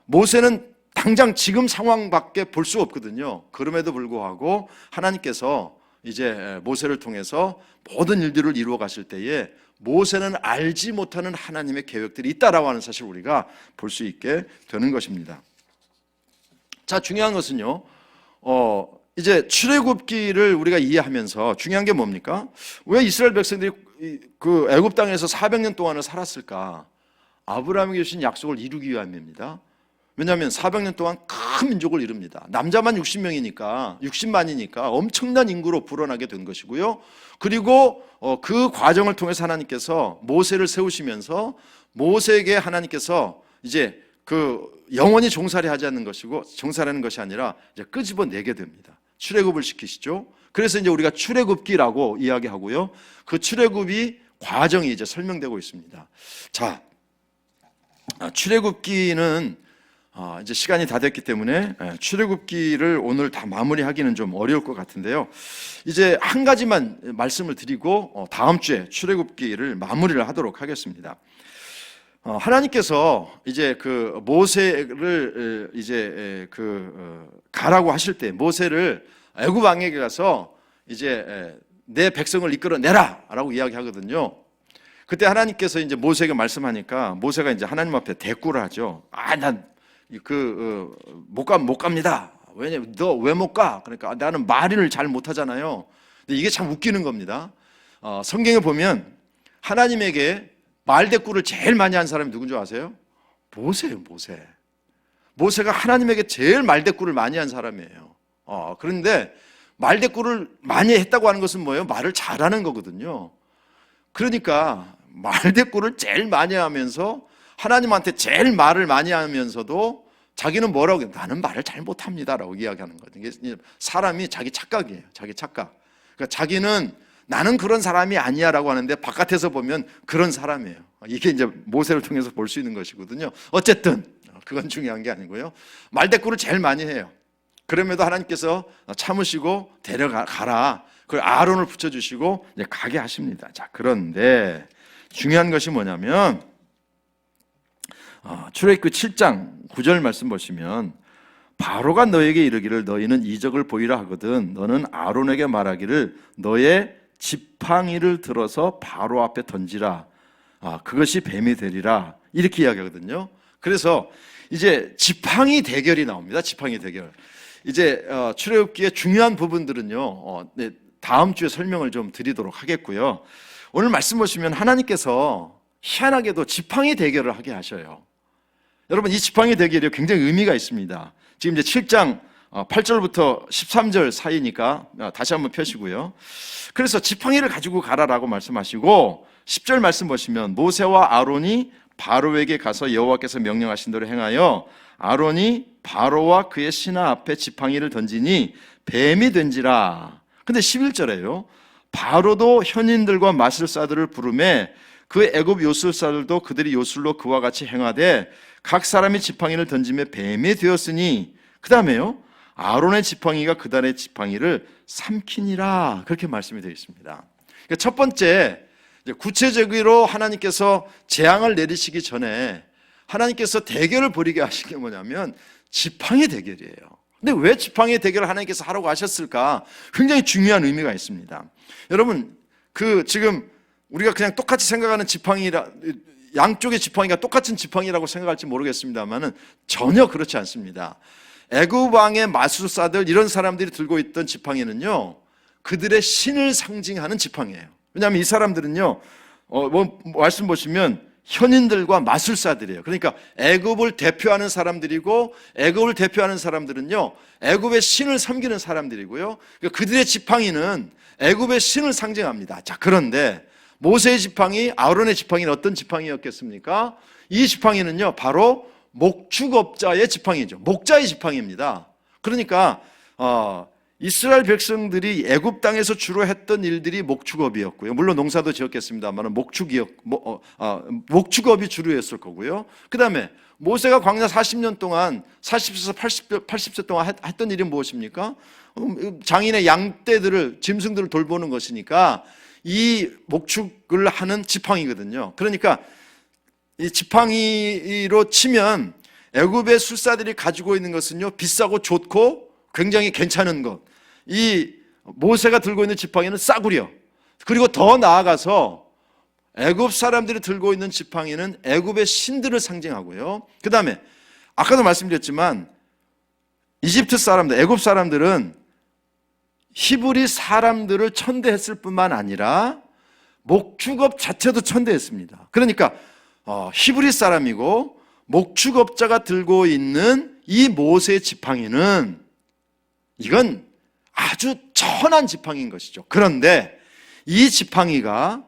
모세는 당장 지금 상황밖에 볼 수 없거든요. 그럼에도 불구하고 하나님께서 이제 모세를 통해서 모든 일들을 이루어 가실 때에 모세는 알지 못하는 하나님의 계획들이 있다라고 하는 사실을 우리가 볼 수 있게 되는 것입니다. 자, 중요한 것은요. 이제 출애굽기를 우리가 이해하면서 중요한 게 뭡니까? 왜 이스라엘 백성들이 그 애굽 땅에서 400년 동안을 살았을까? 아브라함에게 주신 약속을 이루기 위함입니다. 왜냐하면 400년 동안 큰 민족을 이룹니다. 남자만 60만이니까 엄청난 인구로 불어나게 된 것이고요. 그리고 그 과정을 통해서 하나님께서 모세를 세우시면서 모세에게 하나님께서 이제 그 영원히 종살이 하지 않는 것이고 종살하는 것이 아니라 이제 끄집어내게 됩니다. 출애굽을 시키시죠. 그래서 이제 우리가 출애굽기라고 이야기하고요. 그 출애굽이 과정이 이제 설명되고 있습니다. 자, 출애굽기는 이제 시간이 다 됐기 때문에 출애굽기를 오늘 다 마무리하기는 좀 어려울 것 같은데요. 이제 한 가지만 말씀을 드리고 다음 주에 출애굽기를 마무리를 하도록 하겠습니다. 하나님께서 이제 그 모세를 이제 가라고 하실 때 모세를 애굽 왕에게 가서 이제 내 백성을 이끌어내라라고 이야기하거든요. 그때 하나님께서 이제 모세에게 말씀하니까 모세가 이제 하나님 앞에 대꾸를 하죠. 난 못 갑니다. 왜냐면 너 왜 못 가? 그러니까 나는 말을 잘 못하잖아요. 근데 이게 참 웃기는 겁니다. 성경에 보면 하나님에게 말대꾸를 제일 많이 한 사람이 누군 줄 아세요? 모세예요, 모세. 모세가 하나님에게 제일 말대꾸를 많이 한 사람이에요. 그런데 말대꾸를 많이 했다고 하는 것은 뭐예요? 말을 잘하는 거거든요. 그러니까 말대꾸를 제일 많이 하면서 하나님한테 제일 말을 많이 하면서도 자기는 뭐라고 해요? 나는 말을 잘 못합니다라고 이야기하는 거예요. 이게 사람이 자기 착각이에요. 자기 착각. 그러니까 자기는 나는 그런 사람이 아니야라고 하는데 바깥에서 보면 그런 사람이에요. 이게 이제 모세를 통해서 볼 수 있는 것이거든요. 어쨌든 그건 중요한 게 아니고요. 말대꾸를 제일 많이 해요. 그럼에도 하나님께서 참으시고 데려가라. 그 아론을 붙여주시고 이제 가게 하십니다. 자, 그런데 중요한 것이 뭐냐면 출애굽기 7장 9절 말씀 보시면 바로가 너에게 이르기를 너희는 이적을 보이라 하거든 너는 아론에게 말하기를 너의 지팡이를 들어서 바로 앞에 던지라. 그것이 뱀이 되리라. 이렇게 이야기하거든요. 그래서 이제 지팡이 대결이 나옵니다. 지팡이 대결. 이제 출애굽기의 중요한 부분들은요. 다음 주에 설명을 좀 드리도록 하겠고요. 오늘 말씀 보시면 하나님께서 희한하게도 지팡이 대결을 하게 하셔요. 여러분, 이 지팡이 대결이 굉장히 의미가 있습니다. 지금 이제 7장 8절부터 13절 사이니까 다시 한번 펴시고요. 그래서 지팡이를 가지고 가라라고 말씀하시고 10절 말씀 보시면 모세와 아론이 바로에게 가서 여호와께서 명령하신 대로 행하여 아론이 바로와 그의 신하 앞에 지팡이를 던지니 뱀이 된지라. 근데 11절에요. 바로도 현인들과 마술사들을 부르매 그 애굽 요술사들도 그들이 요술로 그와 같이 행하되 각 사람이 지팡이를 던지며 뱀이 되었으니 그 다음에요. 아론의 지팡이가 그달의 지팡이를 삼키니라. 그렇게 말씀이 되어 있습니다. 그러니까 첫 번째, 구체적으로 하나님께서 재앙을 내리시기 전에 하나님께서 대결을 벌이게 하신 게 뭐냐면 지팡이 대결이에요. 근데 왜 지팡이 대결을 하나님께서 하라고 하셨을까? 굉장히 중요한 의미가 있습니다. 여러분, 지금 우리가 그냥 똑같이 생각하는 지팡이라, 양쪽의 지팡이가 똑같은 지팡이라고 생각할지 모르겠습니다만은 전혀 그렇지 않습니다. 애굽 왕의 마술사들 이런 사람들이 들고 있던 지팡이는요, 그들의 신을 상징하는 지팡이에요. 왜냐하면 이 사람들은요, 말씀 보시면 현인들과 마술사들이에요. 그러니까 애굽을 대표하는 사람들이고 애굽을 대표하는 사람들은요, 애굽의 신을 섬기는 사람들이고요. 그러니까 그들의 지팡이는 애굽의 신을 상징합니다. 자, 그런데 모세의 지팡이, 아론의 지팡이는 어떤 지팡이였겠습니까? 이 지팡이는요, 바로 목축업자의 지팡이죠. 목자의 지팡이입니다. 그러니까 이스라엘 백성들이 애굽 땅에서 주로 했던 일들이 목축업이었고요. 물론 농사도 지었겠습니다만 목축업이 주로였을 거고요. 그 다음에 모세가 광야 40년 동안 40세에서 80세 동안 했던 일이 무엇입니까? 장인의 양떼들을, 짐승들을 돌보는 것이니까 이 목축을 하는 지팡이거든요. 그러니까 이 지팡이로 치면 애굽의 술사들이 가지고 있는 것은요, 비싸고 좋고 굉장히 괜찮은 것. 이 모세가 들고 있는 지팡이는 싸구려. 그리고 더 나아가서 애굽 사람들이 들고 있는 지팡이는 애굽의 신들을 상징하고요. 그 다음에 아까도 말씀드렸지만 이집트 사람들, 애굽 사람들은 히브리 사람들을 천대했을 뿐만 아니라 목축업 자체도 천대했습니다. 그러니까 히브리 사람이고 목축업자가 들고 있는 이 모세의 지팡이는 이건 아주 천한 지팡이인 것이죠. 그런데 이 지팡이가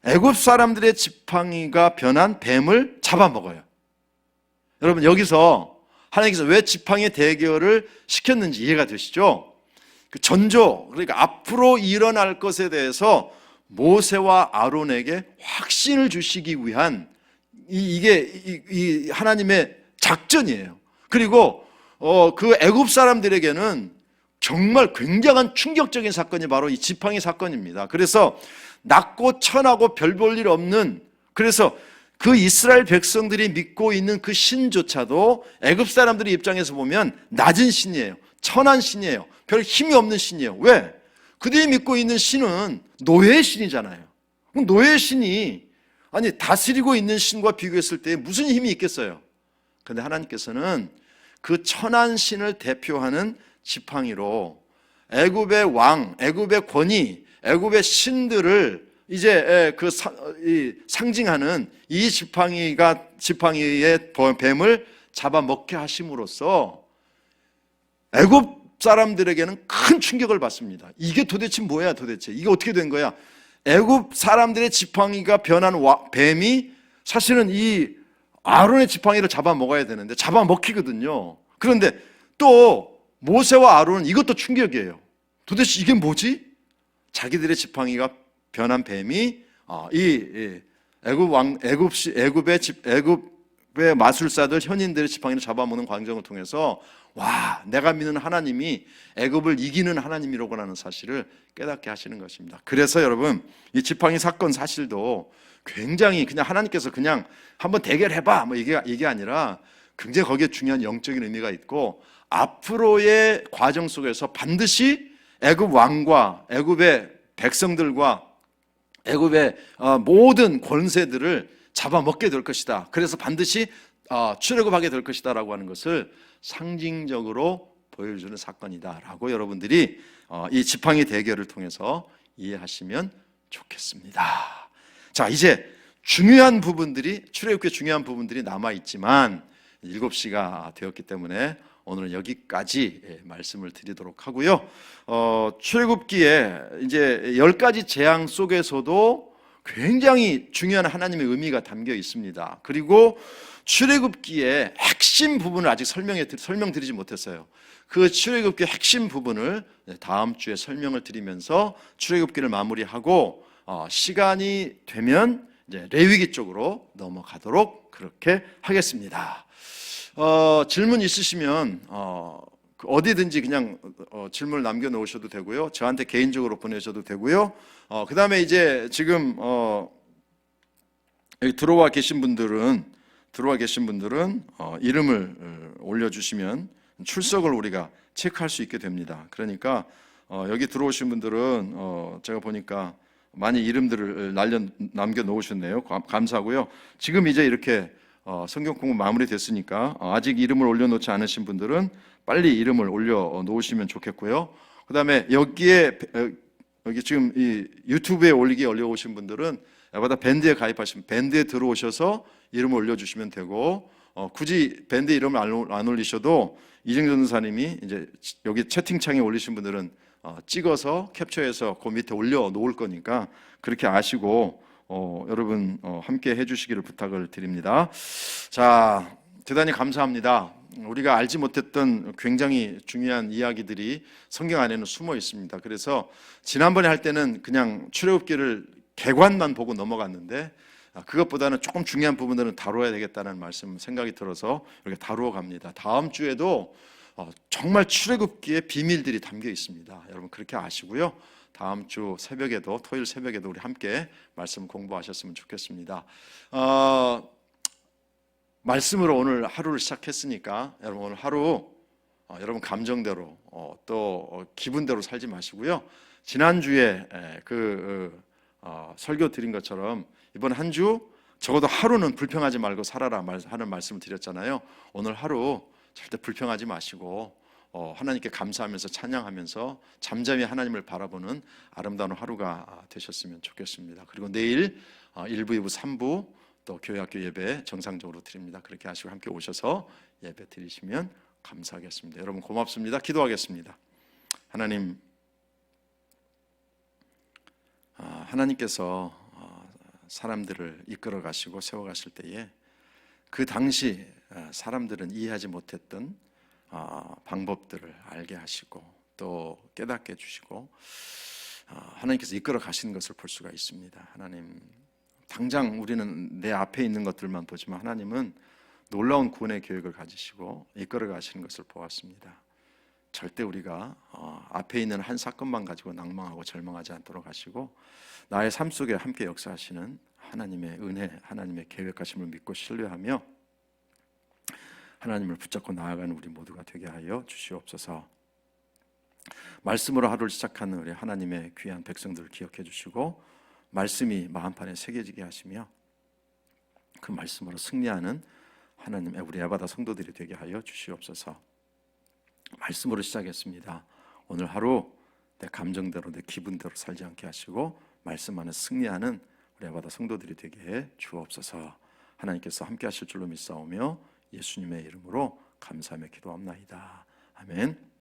애굽 사람들의 지팡이가 변한 뱀을 잡아먹어요. 여러분, 여기서 하나님께서 왜 지팡이 대결을 시켰는지 이해가 되시죠? 그 전조, 그러니까 앞으로 일어날 것에 대해서 모세와 아론에게 확신을 주시기 위한 이게 하나님의 작전이에요. 그리고 그 애굽 사람들에게는 정말 굉장한 충격적인 사건이 바로 이 지팡이 사건입니다. 그래서 낮고 천하고 별 볼 일 없는, 그래서 그 이스라엘 백성들이 믿고 있는 그 신조차도 애굽 사람들의 입장에서 보면 낮은 신이에요. 천한 신이에요. 별 힘이 없는 신이에요. 왜? 그들이 믿고 있는 신은 노예의 신이잖아요. 노예의 신이 다스리고 있는 신과 비교했을 때 무슨 힘이 있겠어요? 그런데 하나님께서는 그 천한 신을 대표하는 지팡이로 애굽의 왕, 애굽의 권위, 애굽의 신들을 이제 상징하는 이 지팡이의 뱀을 잡아먹게 하심으로써 애굽 사람들에게는 큰 충격을 받습니다. 이게 도대체 뭐야 도대체? 이게 어떻게 된 거야? 애굽 사람들의 지팡이가 변한 뱀이 사실은 이 아론의 지팡이를 잡아먹어야 되는데 잡아먹히거든요. 그런데 또 모세와 아론은 이것도 충격이에요. 도대체 이게 뭐지? 자기들의 지팡이가 변한 뱀이 이 애굽의 마술사들 현인들의 지팡이를 잡아먹는 광정을 통해서 와, 내가 믿는 하나님이 애굽을 이기는 하나님이라고라는 사실을 깨닫게 하시는 것입니다. 그래서 여러분, 이 지팡이 사건 사실도 굉장히 그냥 하나님께서 그냥 한번 대결해봐 뭐 이게 아니라 굉장히 거기에 중요한 영적인 의미가 있고, 앞으로의 과정 속에서 반드시 애굽 왕과 애굽의 백성들과 애굽의 모든 권세들을 잡아먹게 될 것이다. 그래서 반드시 출애굽하게 될 것이다 라고 하는 것을 상징적으로 보여주는 사건이다라고 여러분들이 이 지팡이 대결을 통해서 이해하시면 좋겠습니다. 자, 이제 중요한 부분들이, 출애굽기에 중요한 부분들이 남아있지만 7시가 되었기 때문에 오늘은 여기까지 말씀을 드리도록 하고요. 출애굽기에 이제 10가지 재앙 속에서도 굉장히 중요한 하나님의 의미가 담겨 있습니다. 그리고 출애굽기의 핵심 부분을 아직 설명드리지 못했어요. 그 출애굽기의 핵심 부분을 다음 주에 설명을 드리면서 출애굽기를 마무리하고 시간이 되면 이제 레위기 쪽으로 넘어가도록 그렇게 하겠습니다. 질문 있으시면 어디든지 그냥 질문을 남겨놓으셔도 되고요. 저한테 개인적으로 보내셔도 되고요. 그 다음에 이제 지금 여기 들어와 계신 분들은 이름을 올려주시면 출석을 우리가 체크할 수 있게 됩니다. 그러니까 여기 들어오신 분들은 제가 보니까 많이 이름들을 남겨놓으셨네요. 감사하고요. 지금 이제 이렇게 성경 공부 마무리됐으니까 아직 이름을 올려놓지 않으신 분들은 빨리 이름을 올려놓으시면 좋겠고요. 그 다음에 여기 지금 이 유튜브에 올려오신 분들은 에바다 밴드에 가입하시면 밴드에 들어오셔서 이름을 올려주시면 되고, 굳이 밴드 이름을 안 올리셔도 이정재 전도사님이 이제 여기 채팅창에 올리신 분들은 찍어서 캡처해서 그 밑에 올려놓을 거니까 그렇게 아시고 여러분 함께 해주시기를 부탁을 드립니다. 자, 대단히 감사합니다. 우리가 알지 못했던 굉장히 중요한 이야기들이 성경 안에는 숨어 있습니다. 그래서 지난번에 할 때는 그냥 출애굽기를 개관만 보고 넘어갔는데 그것보다는 조금 중요한 부분들은 다뤄야 되겠다는 말씀 생각이 들어서 이렇게 다루어 갑니다. 다음 주에도 정말 출애굽기의 비밀들이 담겨 있습니다. 여러분 그렇게 아시고요. 다음 주 새벽에도, 토요일 새벽에도 우리 함께 말씀 공부하셨으면 좋겠습니다. 말씀으로 오늘 하루를 시작했으니까 여러분 오늘 하루 여러분 감정대로 또 기분대로 살지 마시고요. 지난주에 설교 드린 것처럼 이번 한 주 적어도 하루는 불평하지 말고 살아라 하는 말씀을 드렸잖아요. 오늘 하루 절대 불평하지 마시고 하나님께 감사하면서 찬양하면서 잠잠히 하나님을 바라보는 아름다운 하루가 되셨으면 좋겠습니다. 그리고 내일 1부, 2부, 3부 또 교회학교 예배 정상적으로 드립니다. 그렇게 하시고 함께 오셔서 예배 드리시면 감사하겠습니다. 여러분 고맙습니다. 기도하겠습니다. 하나님께서 사람들을 이끌어 가시고 세워 가실 때에 그 당시 사람들은 이해하지 못했던 방법들을 알게 하시고 또 깨닫게 해주시고 하나님께서 이끌어 가시는 것을 볼 수가 있습니다. 하나님, 당장 우리는 내 앞에 있는 것들만 보지만 하나님은 놀라운 구원의 계획을 가지시고 이끌어 가시는 것을 보았습니다. 절대 우리가 앞에 있는 한 사건만 가지고 낭망하고 절망하지 않도록 하시고 나의 삶 속에 함께 역사하시는 하나님의 은혜, 하나님의 계획하심을 믿고 신뢰하며 하나님을 붙잡고 나아가는 우리 모두가 되게 하여 주시옵소서. 말씀으로 하루를 시작하는 우리 하나님의 귀한 백성들을 기억해 주시고 말씀이 마음판에 새겨지게 하시며 그 말씀으로 승리하는 하나님의 우리 에바다 성도들이 되게 하여 주시옵소서. 말씀으로 시작했습니다. 오늘 하루 내 감정대로 내 기분대로 살지 않게 하시고 말씀 안에 승리하는 우리 에바다 성도들이 되게 해 주옵소서. 하나님께서 함께 하실 줄로 믿사오며 예수님의 이름으로 감사하며 기도합나이다. 아멘.